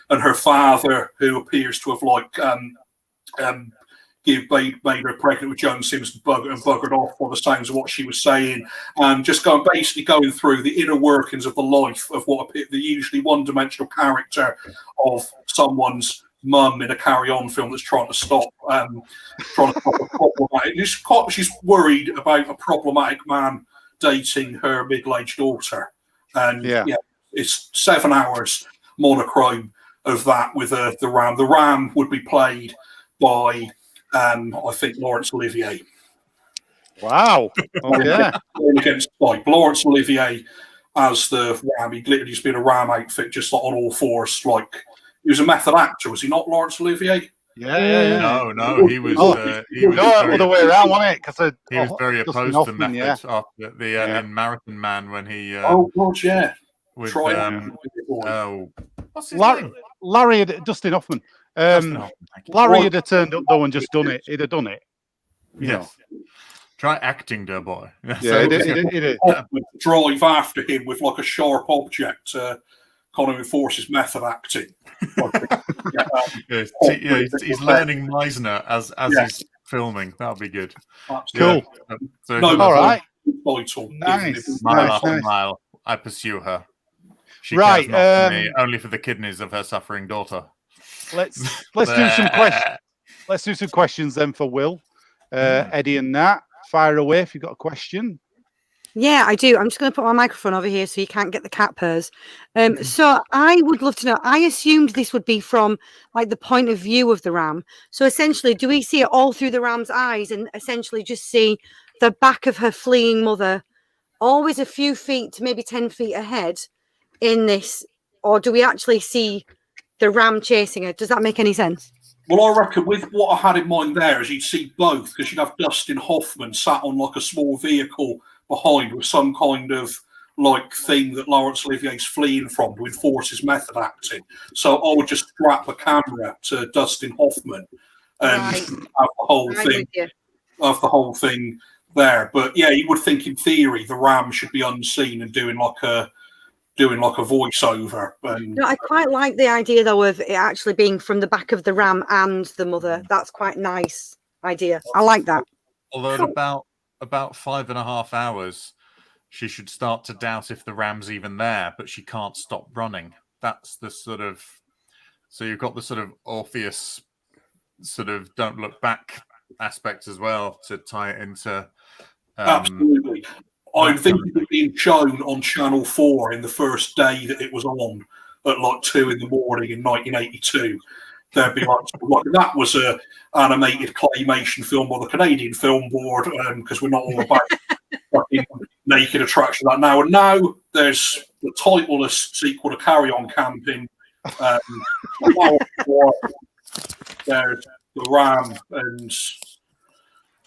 and her father, who appears to have like made her pregnant with Joan Sims and buggered off by the sounds of what she was saying, and just basically going through the inner workings of the life of what the usually one-dimensional character of someone's mum in a carry-on film that's trying to stop a problematic. She's worried about a problematic man dating her middle-aged daughter, and it's 7 hours monochrome of that with the ram. The ram would be played by I think Laurence Olivier. Wow. Okay. Against like Laurence Olivier as the ram. He'd literally just been a ram outfit, just like on all fours. Like he was a method actor, was he not, Laurence Olivier? Yeah. No, he was. He was other way around, wasn't it? Because he was very opposed to methods after the in Marathon Man when he. Oh God, yeah. With what's his name? Larry Dustin Hoffman. Larry would have turned up though and just done it. He'd have done it. Yes. Try acting, dear boy. Yeah, he did. Drive after him with like a sharp object to kind of enforce his method acting. He's learning Meisner as he's filming. That'll be good. Cool. All right. Nice. Mile after mile, I pursue her. She cares not for me, only for the kidneys of her suffering daughter. Let's do some questions. Let's do some questions then for Will. Eddie and Nat, fire away if you've got a question. Yeah, I do. I'm just going to put my microphone over here so you can't get the cat purrs. So I would love to know. I assumed this would be from like the point of view of the ram. So essentially, do we see it all through the ram's eyes and essentially just see the back of her fleeing mother, always a few feet to maybe 10 feet ahead in this? Or do we actually see the ram chasing her? Does that make any sense? Well, I reckon with what I had in mind there is you'd see both, because you'd have Dustin Hoffman sat on like a small vehicle behind with some kind of like thing that Laurence Olivier's fleeing from to enforce his method acting. So I would just strap a camera to Dustin Hoffman and have the whole thing there. But yeah, you would think in theory the ram should be unseen and doing like a voiceover. No, I quite like the idea though of it actually being from the back of the ram and the mother. That's quite nice idea. I like that. Although at about 5.5 hours, she should start to doubt if the ram's even there, but she can't stop running. That's the sort of, so you've got the sort of Orpheus sort of don't look back aspect as well to tie it into. Absolutely. I think it was being shown on Channel 4 in the first day that it was on at like 2 in the morning in 1982. There'd be like that was a animated claymation film by the Canadian Film Board, because we're not all about fucking naked attraction that now. And now there's the titleless sequel to Carry On Camping. There's the ram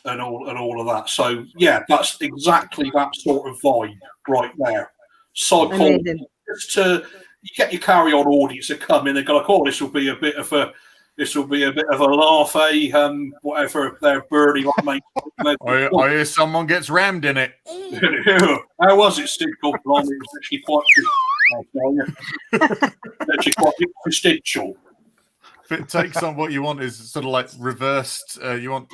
and all of that. So yeah, that's exactly that sort of vibe right there. Psychology, just to you get your Carry On audience to come in and go like, oh, this will be a bit of a laugh, whatever their birdie like mate. I hear someone gets rammed in it. How was it, Steve? It was actually quite good. Actually quite instinctual. If it takes on what you want is sort of like reversed. You want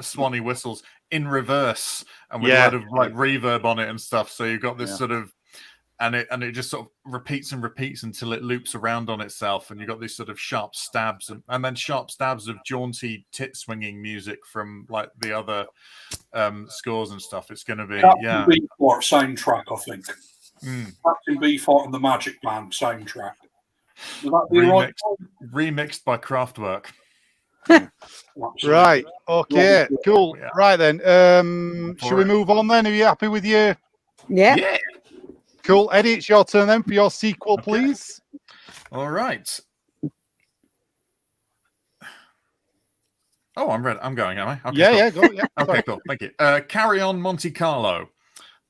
Swanee whistles in reverse and with a lot of like reverb on it and stuff. So you've got this sort of, and it just sort of repeats and repeats until it loops around on itself, and you've got these sort of sharp stabs and then sharp stabs of jaunty tit swinging music from like the other scores and stuff. It's going to be Captain Beefheart soundtrack, I think. Captain Beefheart and the Magic Band soundtrack. Would that be remixed by Kraftwerk. Right. Okay. Cool. Yeah. Right then. Should we move on then? Are you happy with your? Yeah. Cool. Eddie, it's your turn then for your sequel, please. All right. Oh, I'm ready. I'm going, am I? Okay, go. Yeah. Okay, cool. Thank you. Carry On Monte Carlo.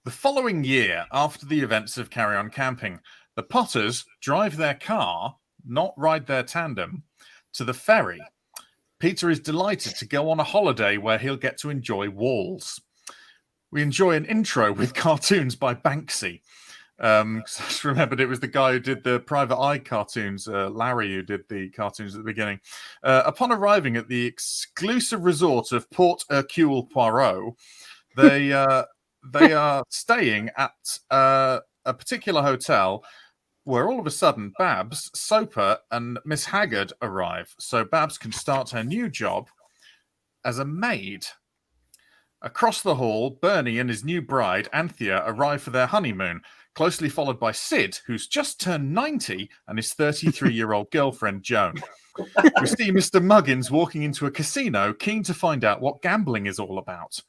The following year, after the events of Carry On Camping, the Potters drive their car, not ride their tandem, to the ferry. Peter is delighted to go on a holiday where he'll get to enjoy walls. We enjoy an intro with cartoons by Banksy. I just remembered it was the guy who did the Private Eye cartoons, Larry, who did the cartoons at the beginning. Upon arriving at the exclusive resort of Port Hercule Poirot, they are staying at a particular hotel where all of a sudden Babs, Soper, and Miss Haggard arrive, so Babs can start her new job as a maid. Across the hall, Bernie and his new bride, Anthea, arrive for their honeymoon, closely followed by Sid, who's just turned 90, and his 33-year-old girlfriend, Joan. We see Mr. Muggins walking into a casino, keen to find out what gambling is all about.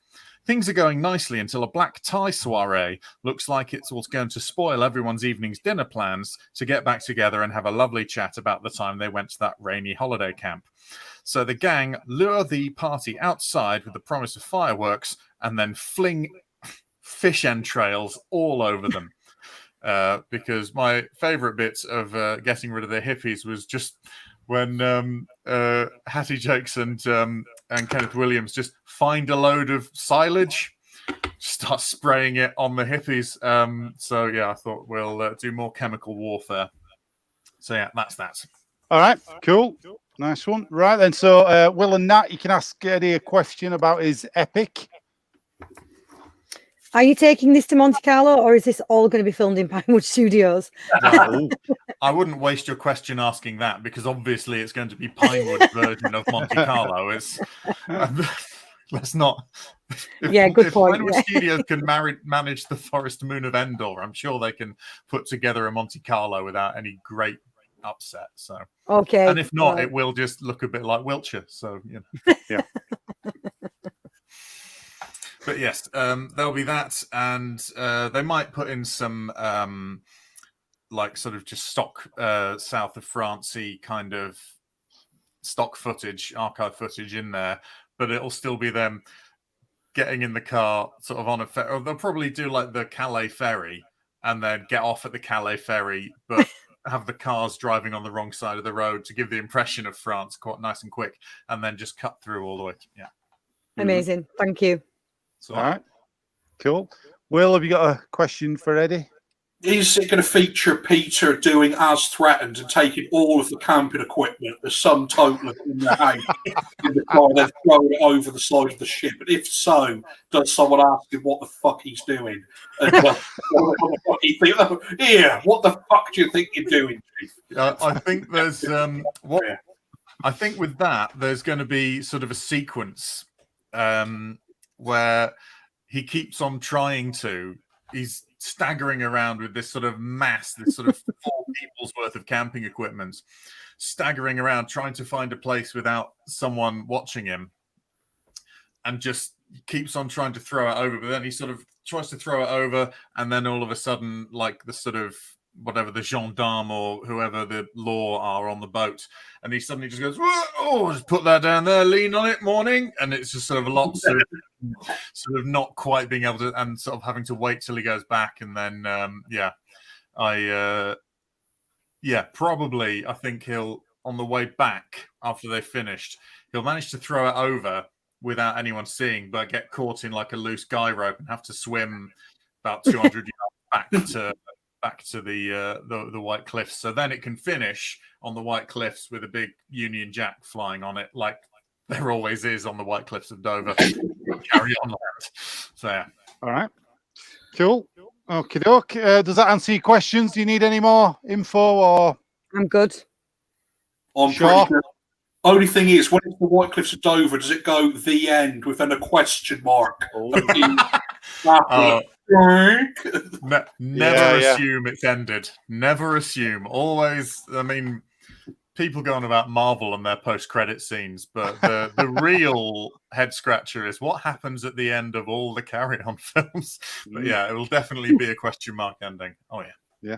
Things are going nicely until a black tie soiree looks like it's what's going to spoil everyone's evening's dinner plans to get back together and have a lovely chat about the time they went to that rainy holiday camp. So the gang lure the party outside with the promise of fireworks and then fling fish entrails all over them. Because my favourite bit of getting rid of the hippies was just when Hattie Jakes and Kenneth Williams just find a load of silage, start spraying it on the hippies. So yeah, I thought we'll do more chemical warfare. So yeah, that's that. All right, cool. Nice one. Right then, so Will and Nat, you can ask Eddie a question about his epic. Are you taking this to Monte Carlo, or is this all going to be filmed in Pinewood Studios? No, I wouldn't waste your question asking that, because obviously it's going to be Pinewood's version of Monte Carlo. It's Let's not. Yeah, good if point. Pinewood Yeah. Studios can manage the Forest Moon of Endor, I'm sure they can put together a Monte Carlo without any great upset. So Okay. and if not, right. it will just look a bit like Wiltshire. So you know. Yeah. But yes, there'll be that, and they might put in some like sort of just stock south of France-y kind of stock footage, archive footage in there, but it'll still be them getting in the car sort of on a ferry. Or they'll probably do like the Calais ferry and then get off at the Calais ferry, but have the cars driving on the wrong side of the road to give the impression of France quite nice and quick, and then just cut through all the way. Yeah. Amazing. Thank you. So, All right. Cool. Will, have you got a question for Eddie? Is it going to feature Peter doing as threatened and taking all of the camping equipment, the sum total in the house, in the car, then throwing it over the side of the ship? And if so, does someone ask him what the fuck he's doing? And what the fuck do you think you're doing, Chief? I think there's I think with that there's going to be sort of a sequence where he keeps on trying to. He's staggering around with this sort of mass, this sort of 4 people's worth of camping equipment, staggering around trying to find a place without someone watching him, and just keeps on trying to throw it over. But then he sort of tries to throw it over, and then all of a sudden, like the sort of whatever the gendarme or whoever the law are on the boat, and he suddenly just goes, "Oh, just put that down there, lean on it, morning," and it's just sort of lots of sort of not quite being able to, and sort of having to wait till he goes back, and then probably I think he'll on the way back after they've finished, he'll manage to throw it over without anyone seeing, but get caught in like a loose guy rope and have to swim about 200 yards back to the White Cliffs. So then it can finish on the White Cliffs with a big Union Jack flying on it, like there always is on the White Cliffs of Dover. Carry on land. So yeah. All right. Cool. Okay, doke. Does that answer your questions? Do you need any more info or? I'm good. I'm Sure. pretty good. Only thing is, when it's the White Cliffs of Dover, does it go the end with then a question mark? Never assume it's ended. Never assume. Always, I mean, people going about Marvel and their post-credit scenes, but the real head scratcher is what happens at the end of all the Carry On films. But yeah, it will definitely be a question mark ending. Oh yeah. Yeah.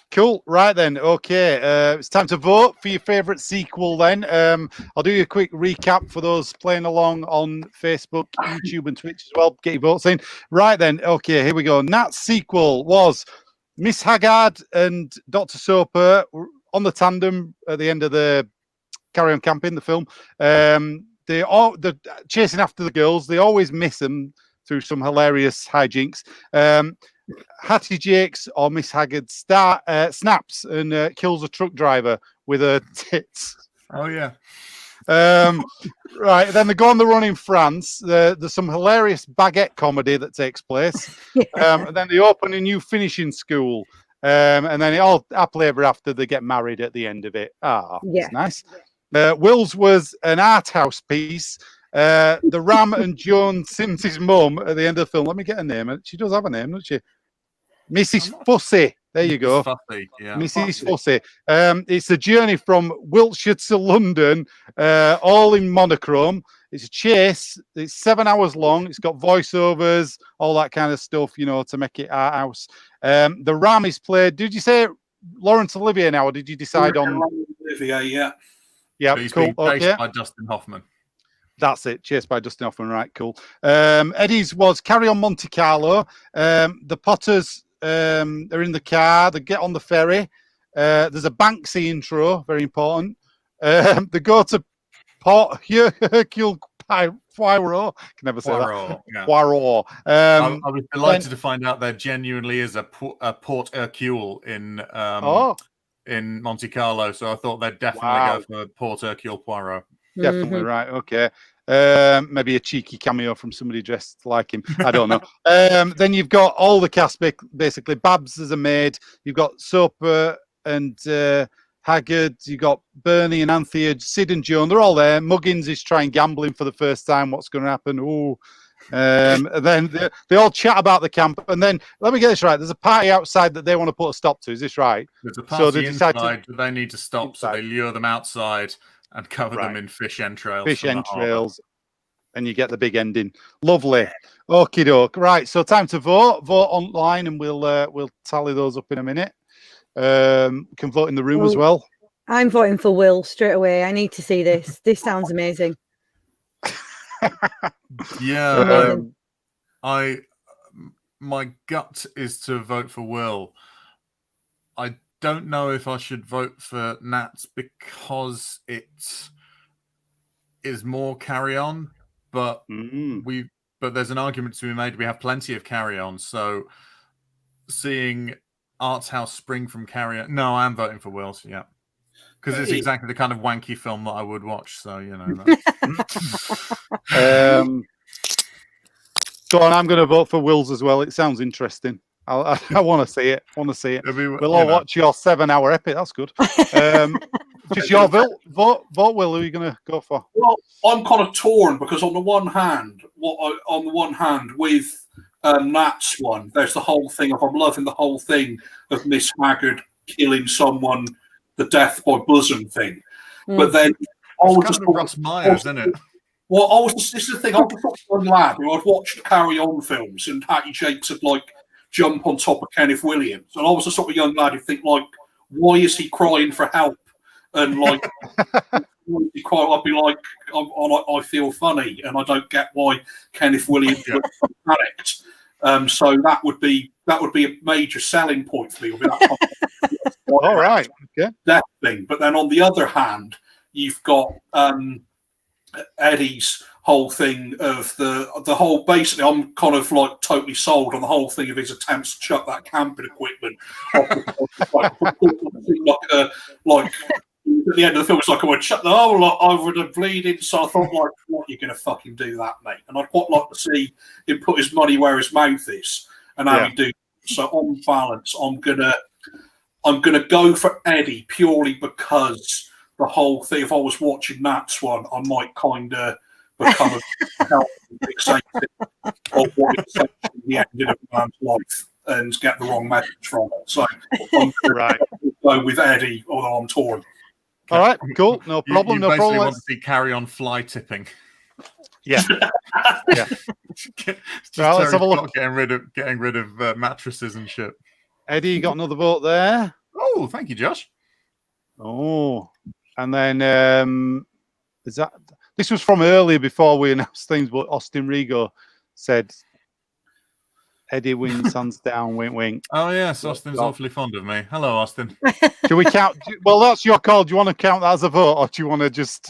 Cool. Right then. Okay. It's time to vote for your favourite sequel then. I'll do you a quick recap for those playing along on Facebook, YouTube and Twitch as well. Get your votes in. Right then. Okay, here we go. Nat's sequel was Miss Haggard and Dr. Soper on the tandem at the end of the Carry On Camping, the film. They're chasing after the girls. They always miss them through some hilarious hijinks. Hattie Jakes or Miss Haggard snaps and kills a truck driver with her tits. Oh yeah. Right, then they go on the run in France. There's some hilarious baguette comedy that takes place. And then they open a new finishing school. And then it all happily ever after they get married at the end of it. That's nice. Will's was an art house piece. The Ram and Joan Sims's mum at the end of the film. Let me get a name. She does have a name, doesn't she? Mrs. Fussy. There you go. Fussy, yeah. Mrs. Fussy. It's a journey from Wiltshire to London, all in monochrome. It's a chase. It's 7 hours long. It's got voiceovers, all that kind of stuff, to make it art house. The Ram is played. Did you say Laurence Olivier now, or did you decide on Olivier? Yeah. Yeah, he's cool. being chased Okay. by Dustin Hoffman. That's it. Chased by Dustin Hoffman. Right, cool. Eddie's was Carry On Monte Carlo. The Potters are in the car. They get on the ferry. There's a Banksy intro, very important. They go to Port Hercule Poirot. Can never say that. Yeah. Poirot. I was delighted to find out there genuinely is a Port Hercule in Monte Carlo. So I thought they'd definitely go for Port Hercule Poirot. Definitely right. Okay. Maybe a cheeky cameo from somebody dressed like him. I don't know. Then you've got all the cast, basically. Babs as a maid. You've got Soper and Haggard, you got Bernie and Anthea, Sid and Joan, they're all there. Muggins is trying gambling for the first time. What's going to happen? And then they all chat about the camp. And then, let me get this right, there's a party outside that they want to put a stop to. Is this right? There's a party inside that they need to stop, inside. So they lure them outside and cover them in fish entrails. Fish entrails. And you get the big ending. Lovely. Okie doke. Right, so time to vote. Vote online, and we'll tally those up in a minute. You can vote in the room as well. I'm voting for Will straight away. I need to see this. This sounds amazing. Yeah, my gut is to vote for Will. I don't know if I should vote for Nats because it is more Carry On, but but there's an argument to be made. We have plenty of Carry On, so seeing Arts House spring from Carry On. No, I am voting for Will. So yeah, because it's exactly the kind of wanky film that I would watch. So you know. Go on, I'm going to vote for Will's as well. It sounds interesting. I want to see it. We'll all watch your 7-hour epic. That's good. Just your vote, Will. Who are you going to go for? Well, I'm kind of torn because on the one hand, with Nat's one, there's the whole thing of I'm loving the whole thing of Miss Haggard killing someone, the death by bosom thing. But then it's kind of Ross Myers, isn't it? Well, this is the thing. I was a young lad who I'd watched Carry On films, and Hattie Jakes would like jump on top of Kenneth Williams, and I was a sort of young lad who think like, why is he crying for help? And like, I'd be like, I feel funny, and I don't get why Kenneth Williams was panicked. So that would be a major selling point for me. Would be that all right, okay, that thing. But then on the other hand, you've got Eddie's whole thing of the whole. Basically, I'm kind of like totally sold on the whole thing of his attempts to chuck that camping equipment. like at the end of the film, it's like I would shut the whole lot over the bleeding. So I thought, like, what are you going to fucking do that, mate? And I'd quite like to see him put his money where his mouth is and how he do. So on balance, I'm gonna go for Eddie purely because the whole thing. If I was watching Nat's one, I might kind of become fixated of what is essentially the ending of a man's life and get the wrong message from it. So I'm going to go with Eddie, although I'm torn. All right, cool. No problem. You basically want to see Carry On fly tipping. Yeah. Let's have a look. Getting rid of mattresses and shit. Eddie, you got another vote there. Oh, thank you, Josh. Oh, and then this was from earlier before we announced things, but Austin Rigo said Eddie wins, hands down, wink, wink. Oh yes, Austin's awfully fond of me. Hello, Austin. Can we count? Well, that's your call. Do you want to count that as a vote, or do you want to just?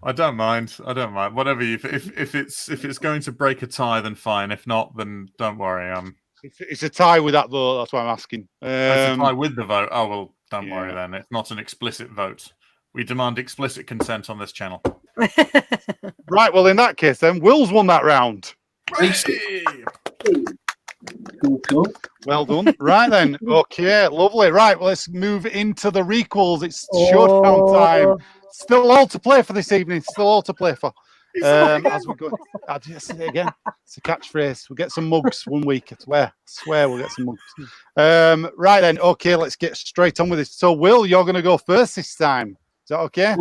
I don't mind. Whatever. If it's going to break a tie, then fine. If not, then don't worry. It's a tie with that vote. That's why I'm asking. It's a tie with the vote. Oh well, don't worry then. It's not an explicit vote. We demand explicit consent on this channel. Right. Well, in that case, then Will's won that round. Cool. Well done. Right then. Okay. Lovely. Right. Well, let's move into the requels. It's showdown time. Still all to play for this evening. Still all to play for. As we go, I'll just say it again. It's a catchphrase. We'll get some mugs one week. I swear we'll get some mugs. Right then. Okay, let's get straight on with this. So, Will, you're going to go first this time. Is that okay?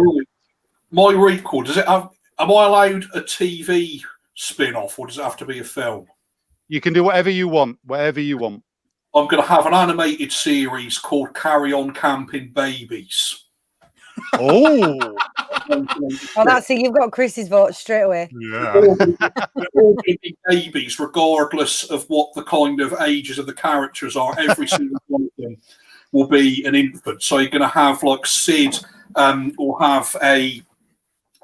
My requel, does it have? Am I allowed a TV spin-off, or does it have to be a film? You can do whatever you want. Whatever you want. I'm going to have an animated series called Carry On Camping Babies. Oh, that's it. You've got Chris's vote straight away. Yeah, all babies, regardless of what the kind of ages of the characters are. Every single one of them will be an infant. So you're going to have like Sid, or have a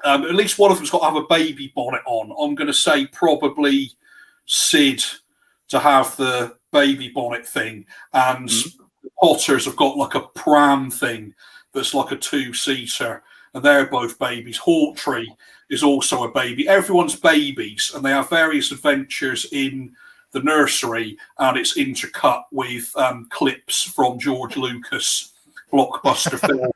at least one of them's got to have a baby bonnet on. I'm going to say probably Sid to have the baby bonnet thing, and the Potters have got like a pram thing that's like a 2-seater, and they're both babies. Hawtrey is also a baby. Everyone's babies, and they have various adventures in the nursery, and it's intercut with clips from George Lucas blockbuster film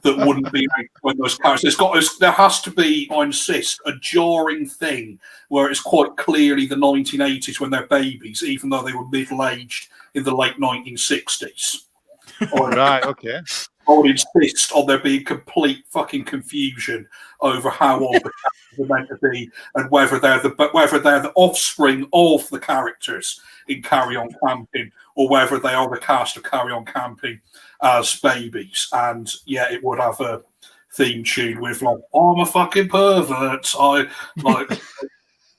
that wouldn't be when those characters. There has to be, I insist, a jarring thing where it's quite clearly the 1980s when they're babies, even though they were middle-aged in the late 1960s. Right, okay. I would insist on there being complete fucking confusion over how old the characters are meant to be and whether they're the offspring of the characters in Carry On Camping or whether they are the cast of Carry On Camping as babies. And yeah, it would have a theme tune with like, I'm a fucking pervert. I like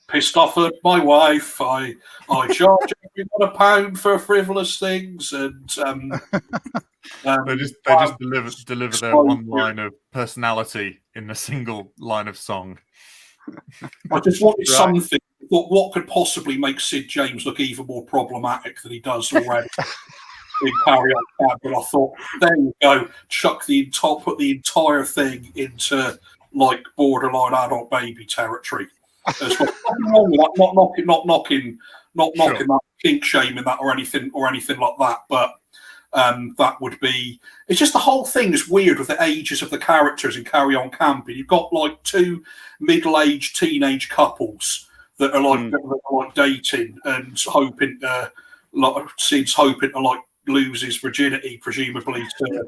pissed off at my wife. I charge everyone £1 for frivolous things, and they just deliver their one line of personality in a single line of song. I just wanted something. What could possibly make Sid James look even more problematic than he does already? In Carry On Camping, I thought, there you go. Put the entire thing into like borderline adult baby territory. There's nothing wrong with that. Not knocking that, kink shaming that or anything like that. But that would be. It's just the whole thing is weird with the ages of the characters in Carry On Camping. You've got like two middle-aged teenage couples that are like dating and hoping to like lose his virginity, presumably to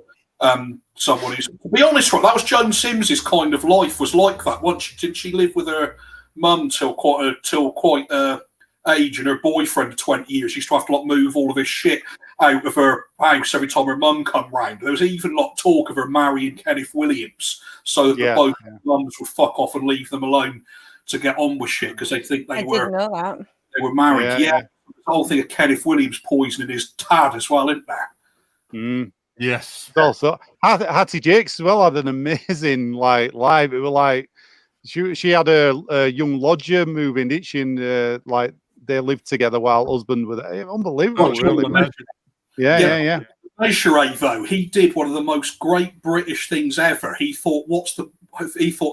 someone who's. To be honest, that was Joan Sims's kind of life was like that. Did she live with her mum till quite age, and her boyfriend for 20 years. She used to have to like move all of his shit out of her house every time her mum come round. There was even like talk of her marrying Kenneth Williams, so that both mums would fuck off and leave them alone to get on with shit because they think they were married. Yeah. The whole thing of Kenneth Williams poisoning his tad as well, isn't there? Mm. Yes. Also, Hattie Jakes as well had an amazing like live. It was like she had a young lodger moving, didn't she? And like they lived together while husband was unbelievable. Really. Yeah. Measure, though, he did one of the most great British things ever. He thought,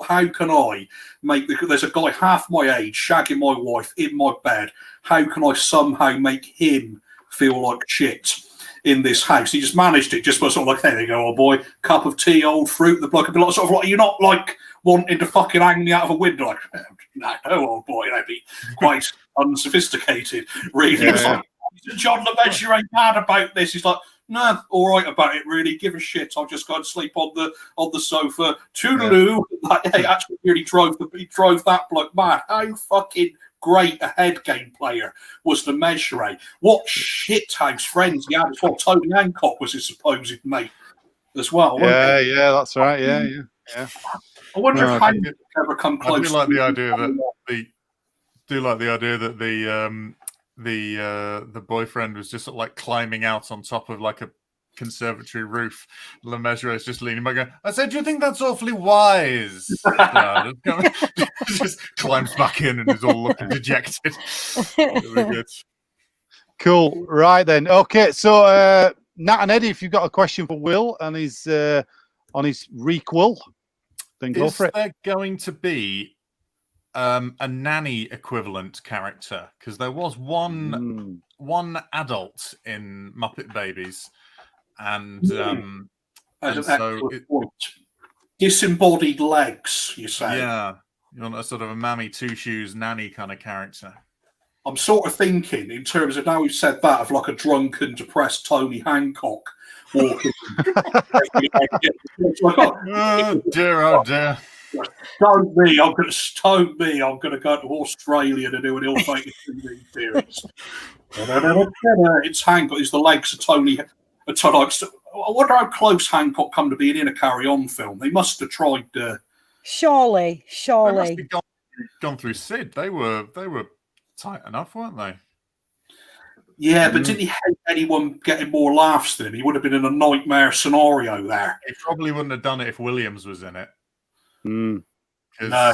how can I make there's a guy half my age shagging my wife in my bed. How can I somehow make him feel like shit in this house? He just managed it. Just was sort of like, there you go, old boy, cup of tea, old fruit. The bloke would be like, sort of like, you're not like wanting to fucking hang me out of a window. Like, no, old boy, that'd be quite unsophisticated. Really, it was like, John LeMessurier ain't mad about this. He's like, no, all right about it, really. Give a shit. I'll just go and sleep on the sofa. Toodaloo. Like, hey, actually, really drove that bloke mad. How fucking great a head game player was the Measure. What shit house friends he had as well. Tony Hancock was his supposed mate as well. Yeah, that's right. Yeah. I wonder if Hancock ever come close. I do like the idea that the boyfriend was just sort of like climbing out on top of like a conservatory roof. LeMessurier is just leaning back going, I said, do you think that's awfully wise? Just climbs back in and is all looking dejected. Really good. Cool. Right then. Okay, so Nat and Eddie, if you've got a question for Will and his on his Requel, then go for it. Is there going to be a nanny equivalent character? Because there was one adult in Muppet Babies, and so disembodied legs. You say, yeah, you want a sort of a Mammy Two Shoes nanny kind of character. I'm sort of thinking in terms of now we've said that of like a drunken, depressed Tony Hancock walking. Oh dear. Don't me. I'm going to go to Australia to do an ill-fated TV series. It's Hancock. It's the legs of Tony. I wonder how close Hancock come to being in a Carry On film. They must have tried to. Surely. They must have gone through Sid. They were tight enough, weren't they? Yeah, but didn't he hate anyone getting more laughs than him? He would have been in a nightmare scenario there. He probably wouldn't have done it if Williams was in it. Mm. No.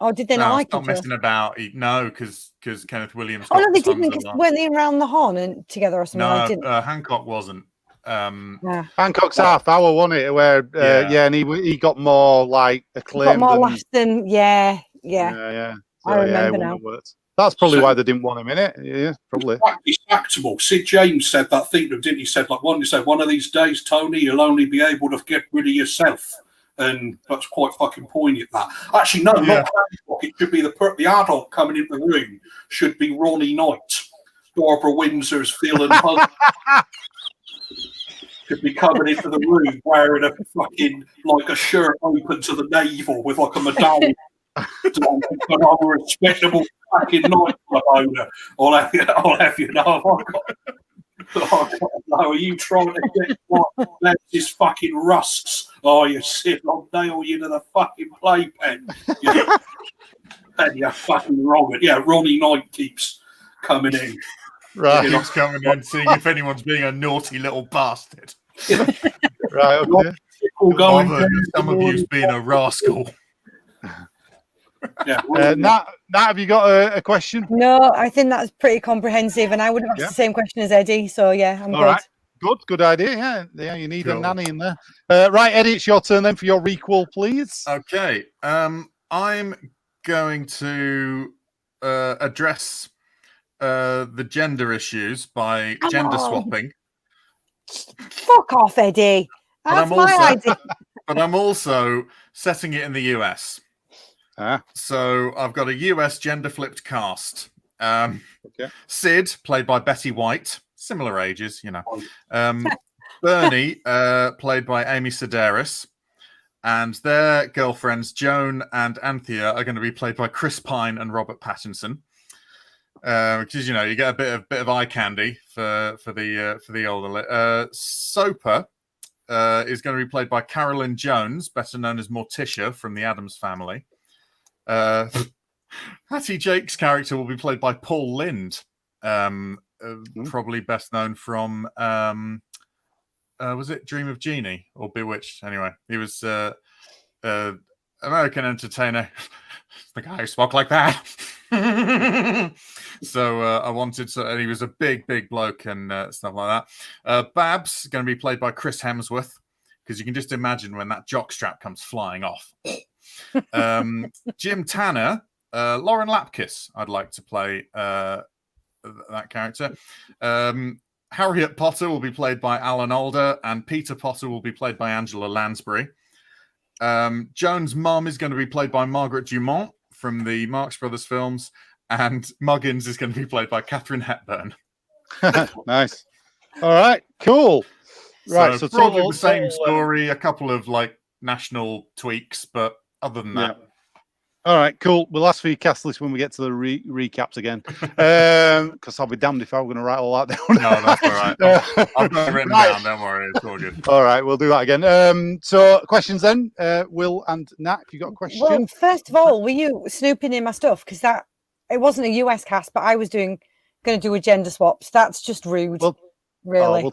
Oh, did they not like it? Not messing about. No, because Kenneth Williams. Oh no, they didn't. Weren't they around the horn and together or something? No, Hancock wasn't. Hancock's half hour, wasn't it? Where and he got more like acclaim. Got more laughs than yeah. So, I remember now. That's probably why they didn't want him in it. Yeah, probably. He's actable. Sid James said that thing, didn't he? Said one of these days, Tony, you'll only be able to get rid of yourself. And that's quite fucking poignant, that. Actually, no, not Hancock. It should be the adult coming into the room should be Ronnie Knight. Barbara Windsor's villain should be coming into the room wearing a fucking, like, a shirt open to the navel with, like, a medallion. I'm a respectable fucking nightclub owner. I'll have you know. Are you trying to get what? That's his fucking rusts. Oh, you sit, I'll nail you to the fucking playpen. Yeah. And you're fucking wrong. Yeah, Ronnie Knight keeps coming in. Right. He keeps coming in, seeing if anyone's being a naughty little bastard. Right, okay. Some of you's being a rascal. Yeah. Nat, have you got a question? No, I think that's pretty comprehensive, and I would have asked the same question as Eddie. So yeah, I'm All good. Right. Good idea. Yeah, you need a nanny in there. Right, Eddie, it's your turn then for your requel, please. Okay. I'm going to address the gender issues by gender swapping. Fuck off, Eddie. That's my idea. But I'm also setting it in the US. So I've got a US gender flipped cast. Sid, played by Betty White, similar ages, you know. Bernie, played by Amy Sedaris, and their girlfriends Joan and Anthea are going to be played by Chris Pine and Robert Pattinson. Because you get a bit of eye candy for the older. Soper is going to be played by Carolyn Jones, better known as Morticia from the Addams Family. Hattie Jake's character will be played by Paul Lind, probably best known from was it Dream of Jeannie or Bewitched? Anyway, he was American entertainer, the guy who spoke like that. So I wanted to, and he was a big bloke and stuff like that. Babs going to be played by Chris Hemsworth, because you can just imagine when that jockstrap comes flying off. Jim Tanner, Lauren Lapkus, I'd like to play that character. Harriet Potter will be played by Alan Alda, and Peter Potter will be played by Angela Lansbury. Joan's mum is going to be played by Margaret Dumont from the Marx Brothers films, and Muggins is going to be played by Katharine Hepburn. Nice. All right, cool. Right, so probably the same story, a couple of like national tweaks, but other than that. All right, cool. We'll ask for your cast list when we get to the recaps again, because I'll be damned if I'm going to write all that down. No, that's all right. I've got it written down. Don't worry, it's all good. All right, we'll do that again. So questions then, Will and Nat, if you got a question. Well, first of all, were you snooping in my stuff? Because it wasn't a US cast, but I was going to do a gender swaps. That's just rude. Well, really. Well,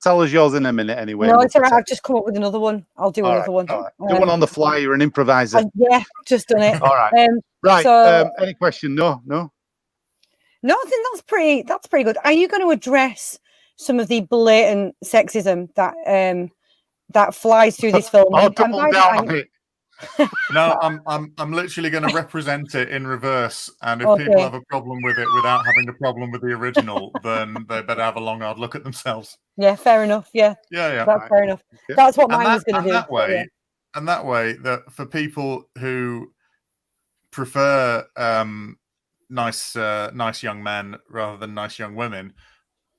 tell us yours in a minute anyway. No, it's all right. I've just come up with another one. I'll do another one. All right. Do one on the fly. You're an improviser. Yeah, just done it. All right. Right. So, any question? No. No, I think that's pretty good. Are you going to address some of the blatant sexism that flies through this film? I'll double down on it. No, I'm literally going to represent it in reverse, and if people have a problem with it without having a problem with the original, then they better have a long hard look at themselves. Yeah, fair enough. Yeah, that's fair enough. Yeah. That's what mine was going to do. That way, that for people who prefer nice young men rather than nice young women,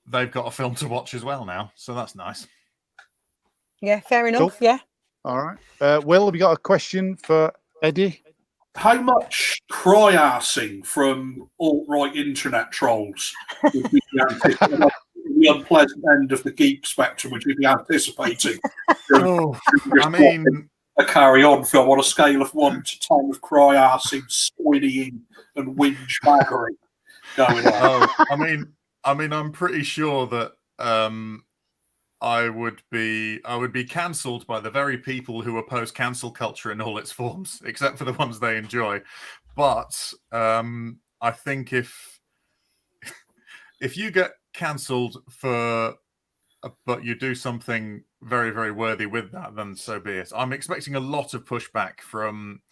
they've got a film to watch as well now. So that's nice. Yeah, fair enough. Cool. Yeah. All right. Will, have you got a question for Eddie? How much cry-arsing from alt-right internet trolls would be the unpleasant end of the geek spectrum would you be anticipating? I mean, a carry-on film on a scale of 1 to 10 of cry-arsing, spoiling, and whinge baggery going on. I mean, I'm pretty sure that I would be cancelled by the very people who oppose cancel culture in all its forms, except for the ones they enjoy. But I think if you get cancelled but you do something very, very worthy with that, then so be it. I'm expecting a lot of pushback from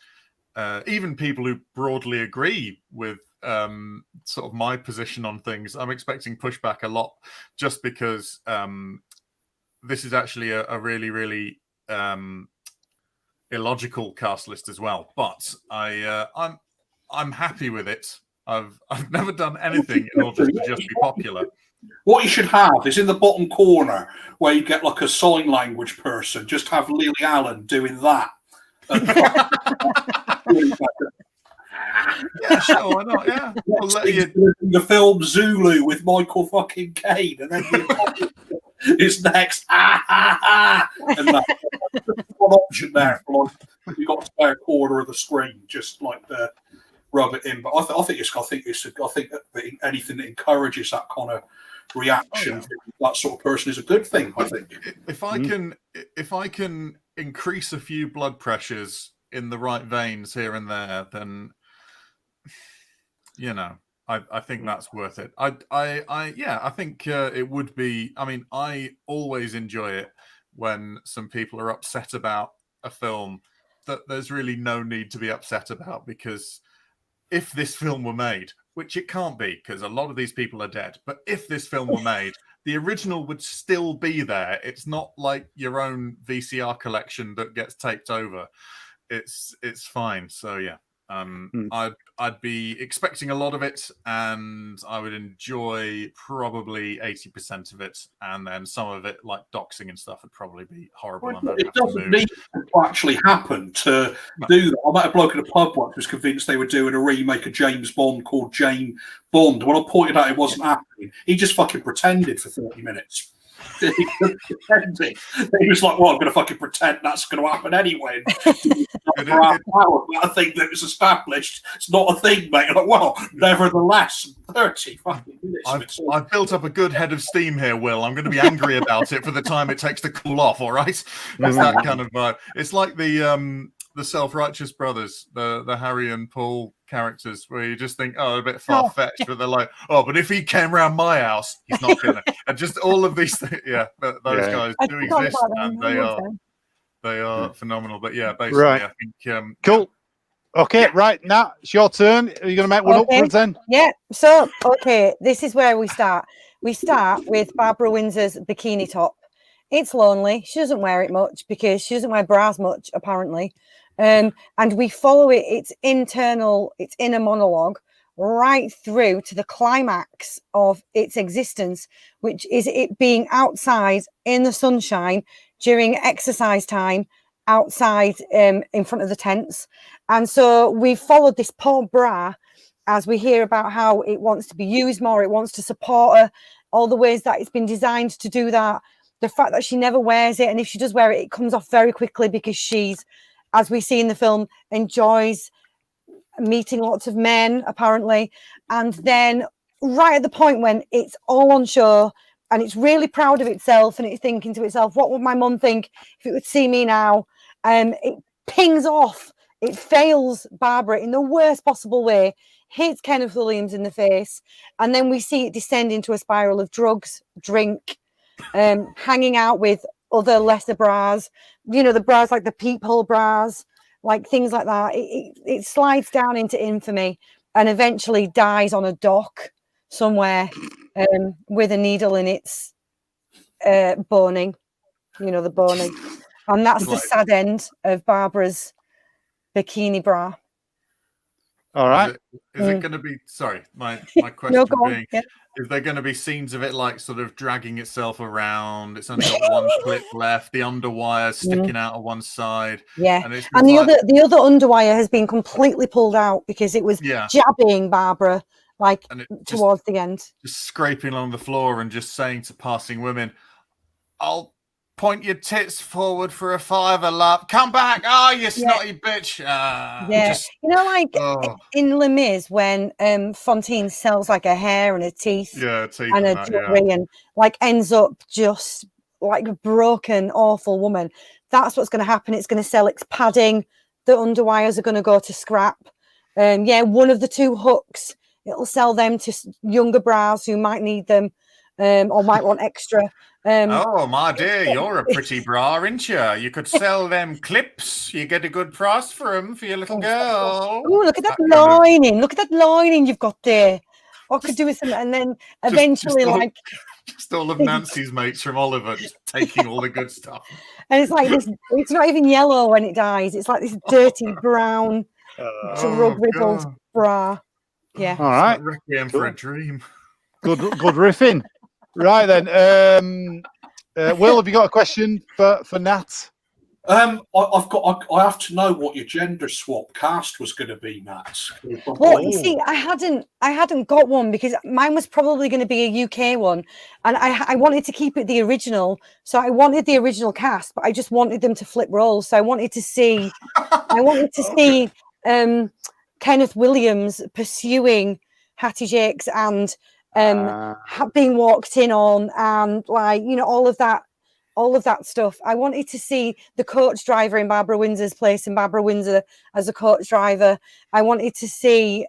even people who broadly agree with sort of my position on things, I'm expecting pushback a lot, just because this is actually a really, really illogical cast list as well. But I'm happy with it. I've never done anything in order to just be popular. What you should have is in the bottom corner where you get like a sign language person, just have Lily Allen doing that. Yeah, sure, why not? Yeah. We'll let you... The film Zulu with Michael fucking Caine, and then it's next. And that's one option there for like, you've got a spare corner of the screen, just like the rub it in. But I think that anything that encourages that kind of reaction, that sort of person, is a good thing. I think if I can increase a few blood pressures in the right veins here and there, then I think that's worth it. I think it would be. I mean, I always enjoy it when some people are upset about a film that there's really no need to be upset about, because if this film were made, which it can't be because a lot of these people are dead, but if this film were made, the original would still be there. It's not like your own VCR collection that gets taped over. It's fine. So yeah. I'd be expecting a lot of it, and I would enjoy probably 80% of it, and then some of it, like doxing and stuff, would probably be horrible. Well, it doesn't need to actually happen to do that. I met a bloke in a pub once who was convinced they were doing a remake of James Bond called Jane Bond. When I pointed out it wasn't happening, he just fucking pretended for 30 minutes. He was like, well, I'm going to fucking pretend that's going to happen anyway. But I think that was established. It's not a thing, mate. Like, well, nevertheless, 30 fucking minutes. I've built up a good head of steam here, Will. I'm going to be angry about it for the time it takes to cool off, all right? It's that kind of vibe. It's like the Self-Righteous Brothers, the Harry and Paul characters, where you just think, oh, a bit far-fetched, but they're like, oh, but if he came around my house, he's not gonna. And just all of these things, those guys do exist, and they are phenomenal. But yeah, basically, right. I think cool. Okay, right, Nat, it's your turn. Are you going to make one up for us then? Yeah. So, this is where we start. We start with Barbara Windsor's bikini top. It's lonely. She doesn't wear it much because she doesn't wear bras much, apparently. And we follow it. It's inner monologue right through to the climax of its existence, which is it being outside in the sunshine during exercise time outside in front of the tents. And so we followed this poor bra as we hear about how it wants to be used more. It wants to support her, all the ways that it's been designed to do that. The fact that she never wears it, and if she does wear it, it comes off very quickly because she's, as we see in the film, enjoys meeting lots of men, apparently. And then right at the point when it's all on show and it's really proud of itself and it's thinking to itself, what would my mum think if it would see me now? It pings off. It fails Barbara in the worst possible way, hits Kenneth Williams in the face, and then we see it descend into a spiral of drugs, drink, hanging out with other lesser bras, the bras like the peephole bras, like things like that. It slides down into infamy and eventually dies on a dock somewhere with a needle in its boning, the boning. And that's the sad end of Barbara's bikini bra. All right. Is it going to be, sorry, my question being, is there going to be scenes of it like sort of dragging itself around? It's only got one clip left, the underwire sticking out of one side. Yeah. And the other underwire has been completely pulled out because it was jabbing Barbara towards the end. Just scraping along the floor and just saying to passing women, I'll point your tits forward for a fiver, love. Come back. Oh, you snotty bitch. In Les Mis when Fontaine sells like a hair and a teeth and a jewelry and ends up just like a broken, awful woman. That's what's going to happen. It's going to sell its padding. The underwires are going to go to scrap. One of the two hooks, it'll sell them to younger bras who might need them. or might want extra. Oh, my dear, you're a pretty bra, aren't you? You could sell them clips. You get a good price for them for your little girl. Oh, look at that lining. Look at that lining you've got there. I could do with some, and then eventually, just all of Nancy's mates from Oliver just taking all the good stuff. And it's like this, it's not even yellow when it dies. It's like this dirty brown, drug-riddled bra. Yeah. All right. Requiem for a dream. Good riffing. Right then. Will, have you got a question for Nat? I have to know what your gender swap cast was going to be, Nat. Well, you see, I hadn't got one because mine was probably going to be a UK one, and I wanted to keep it the original. So I wanted the original cast, but I just wanted them to flip roles. So I wanted to see, Kenneth Williams pursuing Hattie Jakes and being walked in on, and all of that stuff. I wanted to see the coach driver in Barbara Windsor's place, and Barbara Windsor as a coach driver. I wanted to see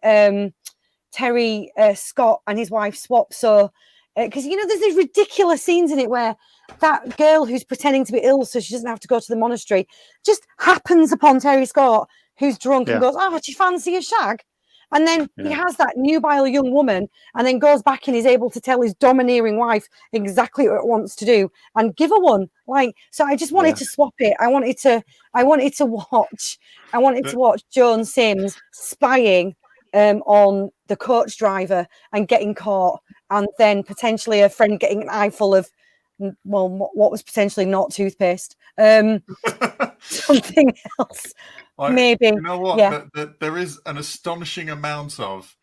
Terry Scott and his wife swap. So, because there's these ridiculous scenes in it where that girl who's pretending to be ill so she doesn't have to go to the monastery just happens upon Terry Scott, who's drunk, and goes, "Oh, do you fancy a shag?" And then he has that nubile young woman, and then goes back and is able to tell his domineering wife exactly what it wants to do and give her one. So I just wanted to swap it. I wanted to watch Joan Sims spying on the coach driver and getting caught, and then potentially a friend getting an eyeful of, well, what was potentially not toothpaste. Something else. Maybe. You know what? Yeah. There is an astonishing amount of.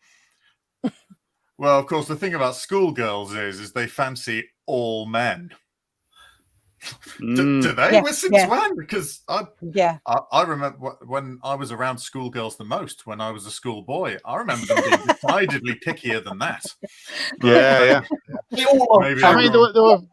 Well, of course, the thing about schoolgirls is they fancy all men. Do they? Yeah. Well, since when? Because I remember when I was around schoolgirls the most when I was a schoolboy. I remember them being decidedly pickier than that. Yeah. Maybe I mean,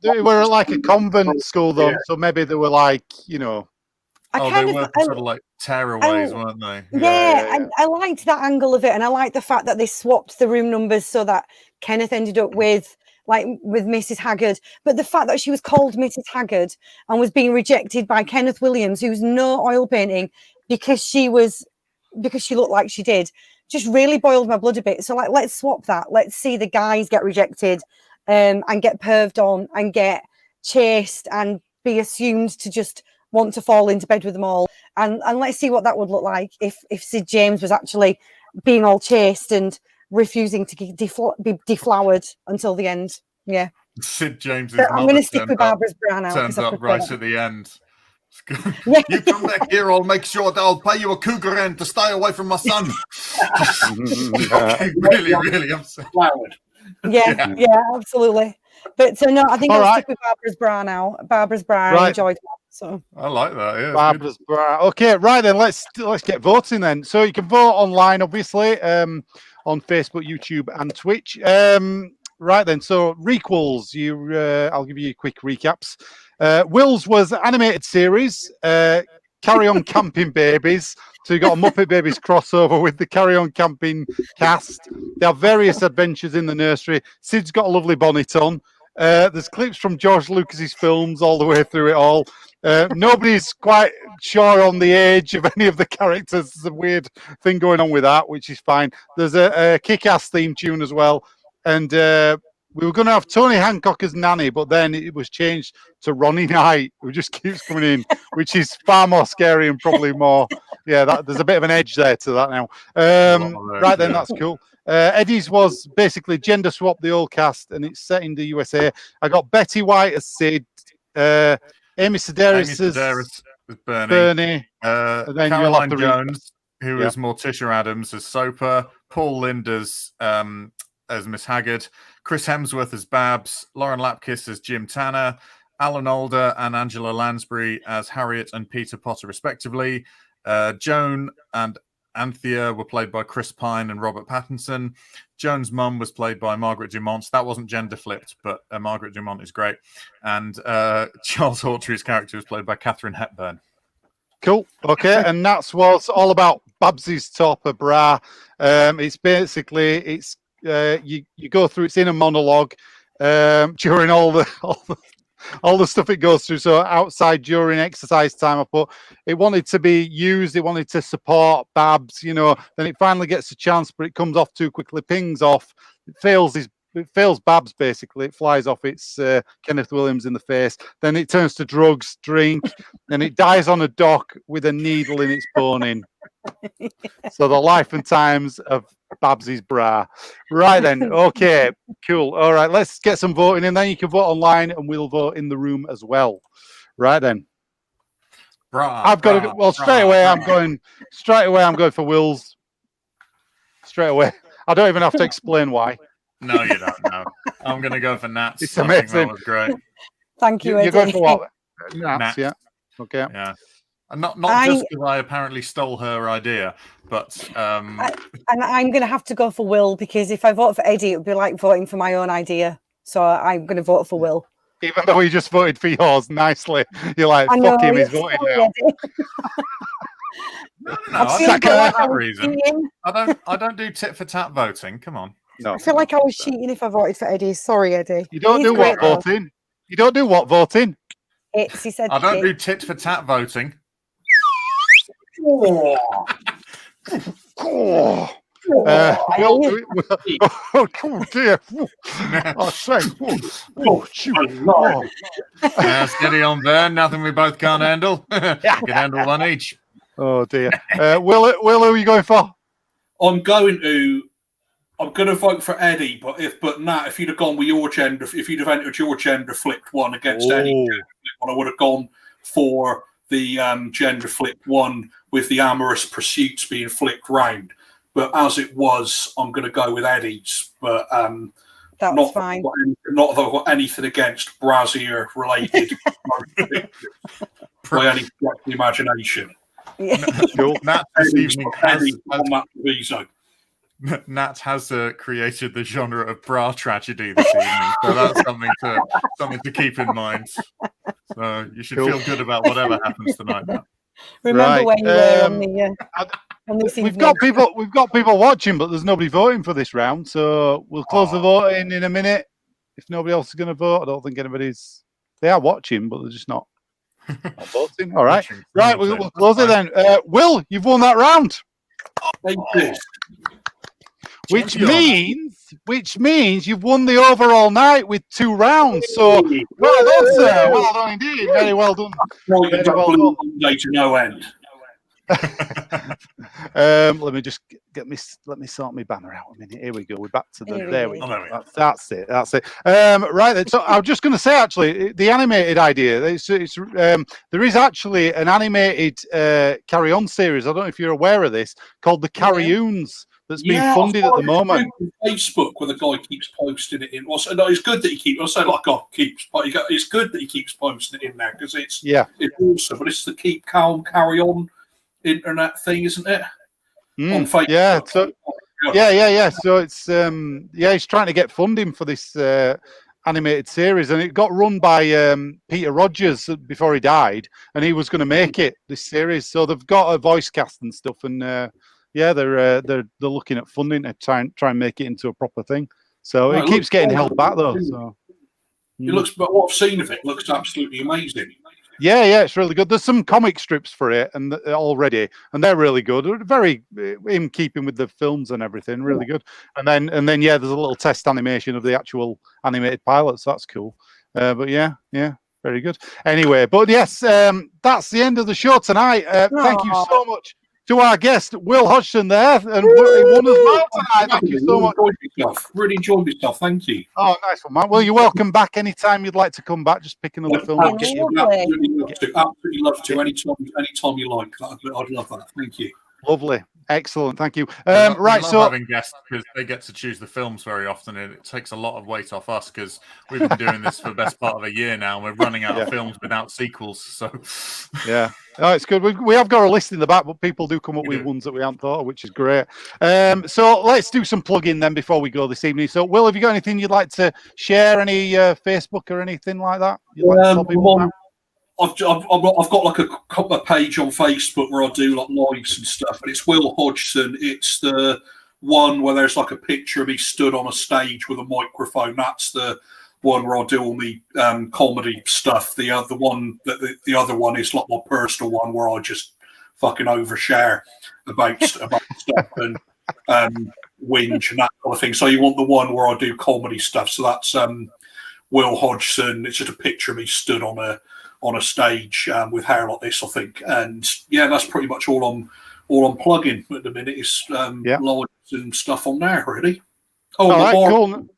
they were like a convent school, though, so maybe they were like, they were sort of like tearaways, weren't they? Yeah. And I liked that angle of it, and I liked the fact that they swapped the room numbers so that Kenneth ended up with Mrs. Haggard, but the fact that she was called Mrs. Haggard and was being rejected by Kenneth Williams, who's no oil painting, because she looked like she did, just really boiled my blood a bit. So let's swap that. Let's see the guys get rejected and get perved on and get chased and be assumed to just want to fall into bed with them all, and let's see what that would look like if Sid James was actually being all chased and refusing to be deflowered until the end. Yeah. Sid James's I'm going to stick with Barbara's bra now. Turns up right at the end. You come back here, I'll make sure that I'll pay you a cougar rent to stay away from my son. really upset. Yeah, absolutely. But so no, I think I'll stick with Barbara's bra now. Barbara's bra, I enjoyed that. So I like that. Yeah, Barbara's bra. Okay, right then. Let's get voting then. So you can vote online, obviously, on Facebook, YouTube, and Twitch. Right then. So Requels. I'll give you quick recaps. Will's was animated series. Carry On Camping Babies. So you got a Muppet Babies crossover with the Carry On Camping cast. They have various adventures in the nursery. Sid's got a lovely bonnet on. There's clips from George Lucas's films all the way through it all. Nobody's quite sure on the age of any of the characters. There's a weird thing going on with that, which is fine. There's a kick-ass theme tune as well. And we were going to have Tony Hancock as Nanny, but then it was changed to Ronnie Knight, who just keeps coming in, which is far more scary and probably more. Yeah, there's a bit of an edge there to that now. Right then, that's cool. Eddie's was basically gender swap the old cast, and it's set in the USA. I got Betty White as Sid, Amy Sedaris as Bernie, and then Caroline Jones, who is Morticia Adams as Soper, Paul Linders as Miss Haggard, Chris Hemsworth as Babs, Lauren Lapkus as Jim Tanner, Alan Alda and Angela Lansbury as Harriet and Peter Potter, respectively. Joan and Anthea were played by Chris Pine and Robert Pattinson. Joan's mum was played by Margaret Dumont. That wasn't gender flipped, but Margaret Dumont is great. And Charles Hawtrey's character was played by Katharine Hepburn. Cool. Okay, and that's what's all about Babsy's Topper Bra. It's basically you go through. It's in a monologue. during all the stuff it goes through. So outside during exercise time, I put it wanted to be used. It wanted to support Babs, then it finally gets a chance, but it comes off too quickly, pings off. It fails Babs, basically. It flies off its Kenneth Williams in the face. Then it turns to drugs, drink, and it dies on a dock with a needle in its boning. So the life and times of Babs's bra. Right then. Okay, cool. All right, let's get some voting in. Then you can vote online and we'll vote in the room as well. Right then. I've got to go. Well, straight away I'm going for Will's. Straight away. I don't even have to explain why. No, you don't know. I'm going to go for Nats. It's amazing. I think that was great. Thank you, Eddie. You're going for what? Nats, yeah. Okay. Yeah. And not just because I apparently stole her idea, but and I'm going to have to go for Will, because if I vote for Eddie, it would be like voting for my own idea. So I'm going to vote for Will. Even though he just voted for yours nicely, you're like, fuck him, he's voting now. No, that reason. I don't do tit for tat voting. Come on. No. I feel like I was cheating if I voted for Eddie. Sorry, Eddie. You don't do what voting? You don't do what voting? He said I don't do tit for tat voting. Oh, dear. Oh, shame. Oh, shoot. Steady on there. Nothing we both can't handle. You can handle one each. Oh, dear. Will, who are you going for? I'm going to vote for Eddie, but Nat, if you'd have gone with your gender, if you'd have entered your gender flipped one against Eddie, I would have gone for the gender flipped one with the amorous pursuits being flipped round. But as it was, I'm going to go with Eddie's. But that's fine. Not that I've got anything against Brazier related by any stretch of the imagination. Yeah. Cool. Nat this evening Nat has created the genre of bra tragedy this evening, so that's something to keep in mind. So you should feel good about whatever happens tonight. Nat. Remember when you were on this we've got people watching, but there's nobody voting for this round, so we'll close the voting in a minute. If nobody else is going to vote, I don't think anybody's. They are watching, but they're just not voting. All right, right, we'll close it then. Will, you've won that round. Thank you. Which means you've won the overall night with 2 rounds. So well done, sir. Well done indeed. Very well done. Very well done. To no end. Let me just let me sort my banner out a minute. Here we go. We're back to there we go. That's it. Right then. So I was just going to say, actually, the animated idea. There is actually an animated Carry On series. I don't know if you're aware of this, called the Carry-Oons. That's being funded at the moment. Facebook, where the guy keeps posting it in. No, it's good that he keeps. I say like God keeps, but it's good that he keeps posting it in there because it's awesome. But it's the Keep Calm, Carry On internet thing, isn't it? On Facebook. Yeah. So yeah. So it's he's trying to get funding for this animated series, and it got run by Peter Rogers before he died, and he was going to make it this series. So they've got a voice cast and stuff, and. They're looking at funding to try and make it into a proper thing. So it keeps getting held back though. So it looks, but what I've seen of it looks absolutely amazing. Yeah, it's really good. There's some comic strips for it and already, and they're really good. Very in keeping with the films and everything. Really good. And then there's a little test animation of the actual animated pilot. So that's cool. But yeah, very good. Anyway, but yes, that's the end of the show tonight. Thank you so much to our guest, Will Hodgson there, and he won as well tonight. Thank you so much. Really enjoyed myself. Thank you. Oh, nice one, man. Well, you're welcome back anytime you'd like to come back. Just pick another film. Absolutely love to. Anytime you like. I'd love that. Thank you. Lovely. Excellent. Thank you. Right, so having guests because they get to choose the films very often, and it takes a lot of weight off us because we've been doing this for the best part of a year now, and we're running out of films without sequels. So it's good. We have got a list in the back, but people do come up with ones that we haven't thought of, which is great. So let's do some plugging then before we go this evening. So Will, have you got anything you'd like to share? Any Facebook or anything like that? You'd like to tell people about? I've got like a page on Facebook where I do like lives and stuff, and it's Will Hodgson. It's the one where there's like a picture of me stood on a stage with a microphone. That's the one where I'll do all the comedy stuff. The other one is a lot more personal one where I'll just fucking overshare about stuff and whinge and that kind of thing. So you want the one where I do comedy stuff. So that's Will Hodgson. It's just a picture of me stood on a stage with hair like this, I think. And yeah, that's pretty much all I'm plugging at the minute is Lloyds and stuff on there, really. Oh, all right, bar, cool.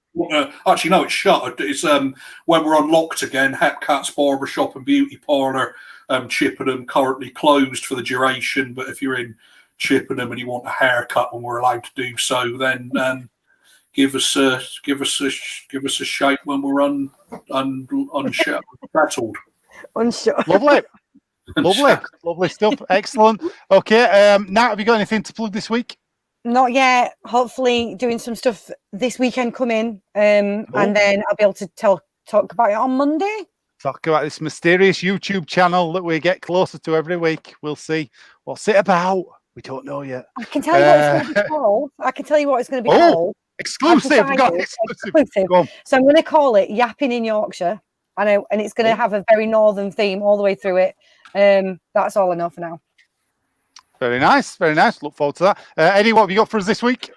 Actually, no, it's shut. It's when we're unlocked again. Hepcat's Barbershop and Beauty Parlour, Chippenham, currently closed for the duration. But if you're in Chippenham and you want a haircut when we're allowed to do so, then give us a shout when we're unsettled. Lovely stuff. Excellent. Okay, Nat, have you got anything to plug this week? Not yet. Hopefully doing some stuff this weekend coming, and then I'll be able to talk about it on Monday. Talk about this mysterious YouTube channel that we get closer to every week. We'll see what's it about. We don't know yet. I can tell you what it's going to be called. I can tell you what it's going to be called. Exclusive. We've got exclusive. Go on. So I'm going to call it Yapping in Yorkshire. I know, and it's going to have a very northern theme all the way through it. That's all I know for now. Very nice, very nice. Look forward to that. Eddie, what have you got for us this week?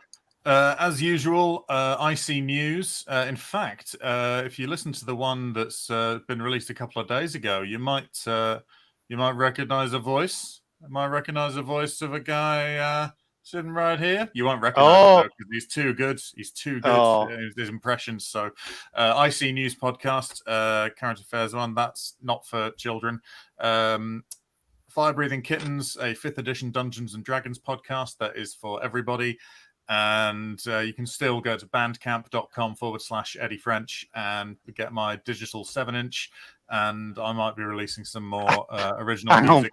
As usual, IC News. In fact, if you listen to the one that's been released a couple of days ago, you might recognise a voice. I might recognise a voice of a guy sitting right here. You won't recognise him because he's too good. He's too good. His impressions. So, IC News podcast, current affairs one. That's not for children. Fire Breathing Kittens, a 5th edition Dungeons and Dragons podcast that is for everybody. And you can still go to bandcamp.com/Eddie French and get my digital 7-inch. And I might be releasing some more original music.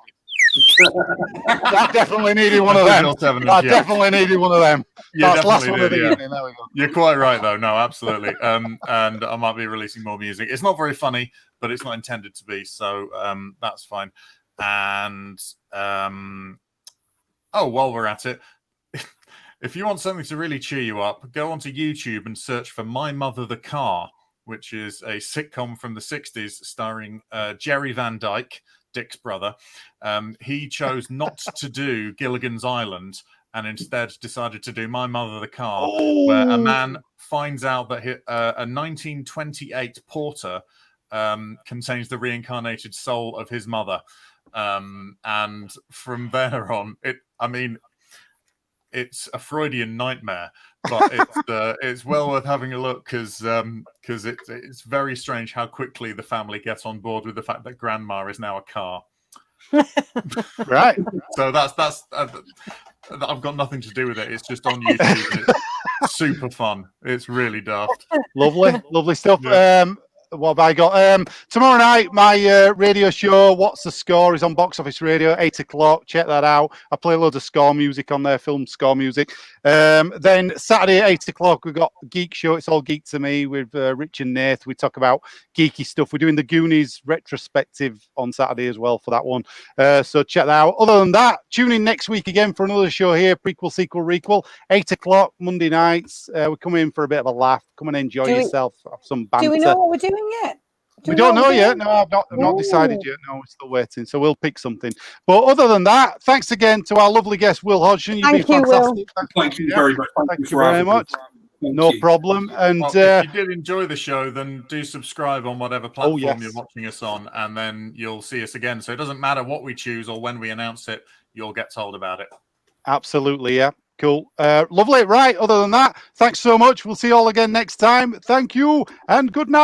I definitely needed one of them. Definitely needed one of them. That's last one of the evening. There we go. You're quite right, though. No, absolutely. And I might be releasing more music. It's not very funny, but it's not intended to be. So that's fine. And while we're at it, if you want something to really cheer you up, go onto YouTube and search for My Mother the Car, which is a sitcom from the 60s starring Jerry Van Dyke, Dick's brother. He chose not to do Gilligan's Island and instead decided to do My Mother the Car, where a man finds out that a 1928 Porter contains the reincarnated soul of his mother. And from there on, it's a Freudian nightmare, but it's well worth having a look because it's very strange how quickly the family gets on board with the fact that grandma is now a car. Right. So that's I've got nothing to do with it. It's just on YouTube. And it's super fun. It's really daft. Lovely stuff. Yeah. What have I got? Tomorrow night, my radio show, What's the Score, is on Box Office Radio, 8 o'clock. Check that out. I play loads of score music on there, film score music. Then Saturday at 8 o'clock, we've got Geek Show. It's all geek to me with Rich and Nath. We talk about geeky stuff. We're doing the Goonies retrospective on Saturday as well for that one. So check that out. Other than that, tune in next week again for another show here, Prequel, Sequel, Requel, 8 o'clock, Monday nights. We come in for a bit of a laugh. Come and enjoy yourself. Have some banter. Do we know what we're doing yet? We don't know yet. No, I've not decided yet. No, we're still waiting. So we'll pick something. But other than that, thanks again to our lovely guest, Will Hodgson. You've been fantastic. Thank you very much. Thank you very much. No problem. And if you did enjoy the show, then do subscribe on whatever platform you're watching us on, and then you'll see us again. So it doesn't matter what we choose or when we announce it, you'll get told about it. Absolutely, yeah. Cool. Lovely. Right. Other than that, thanks so much. We'll see you all again next time. Thank you and good night.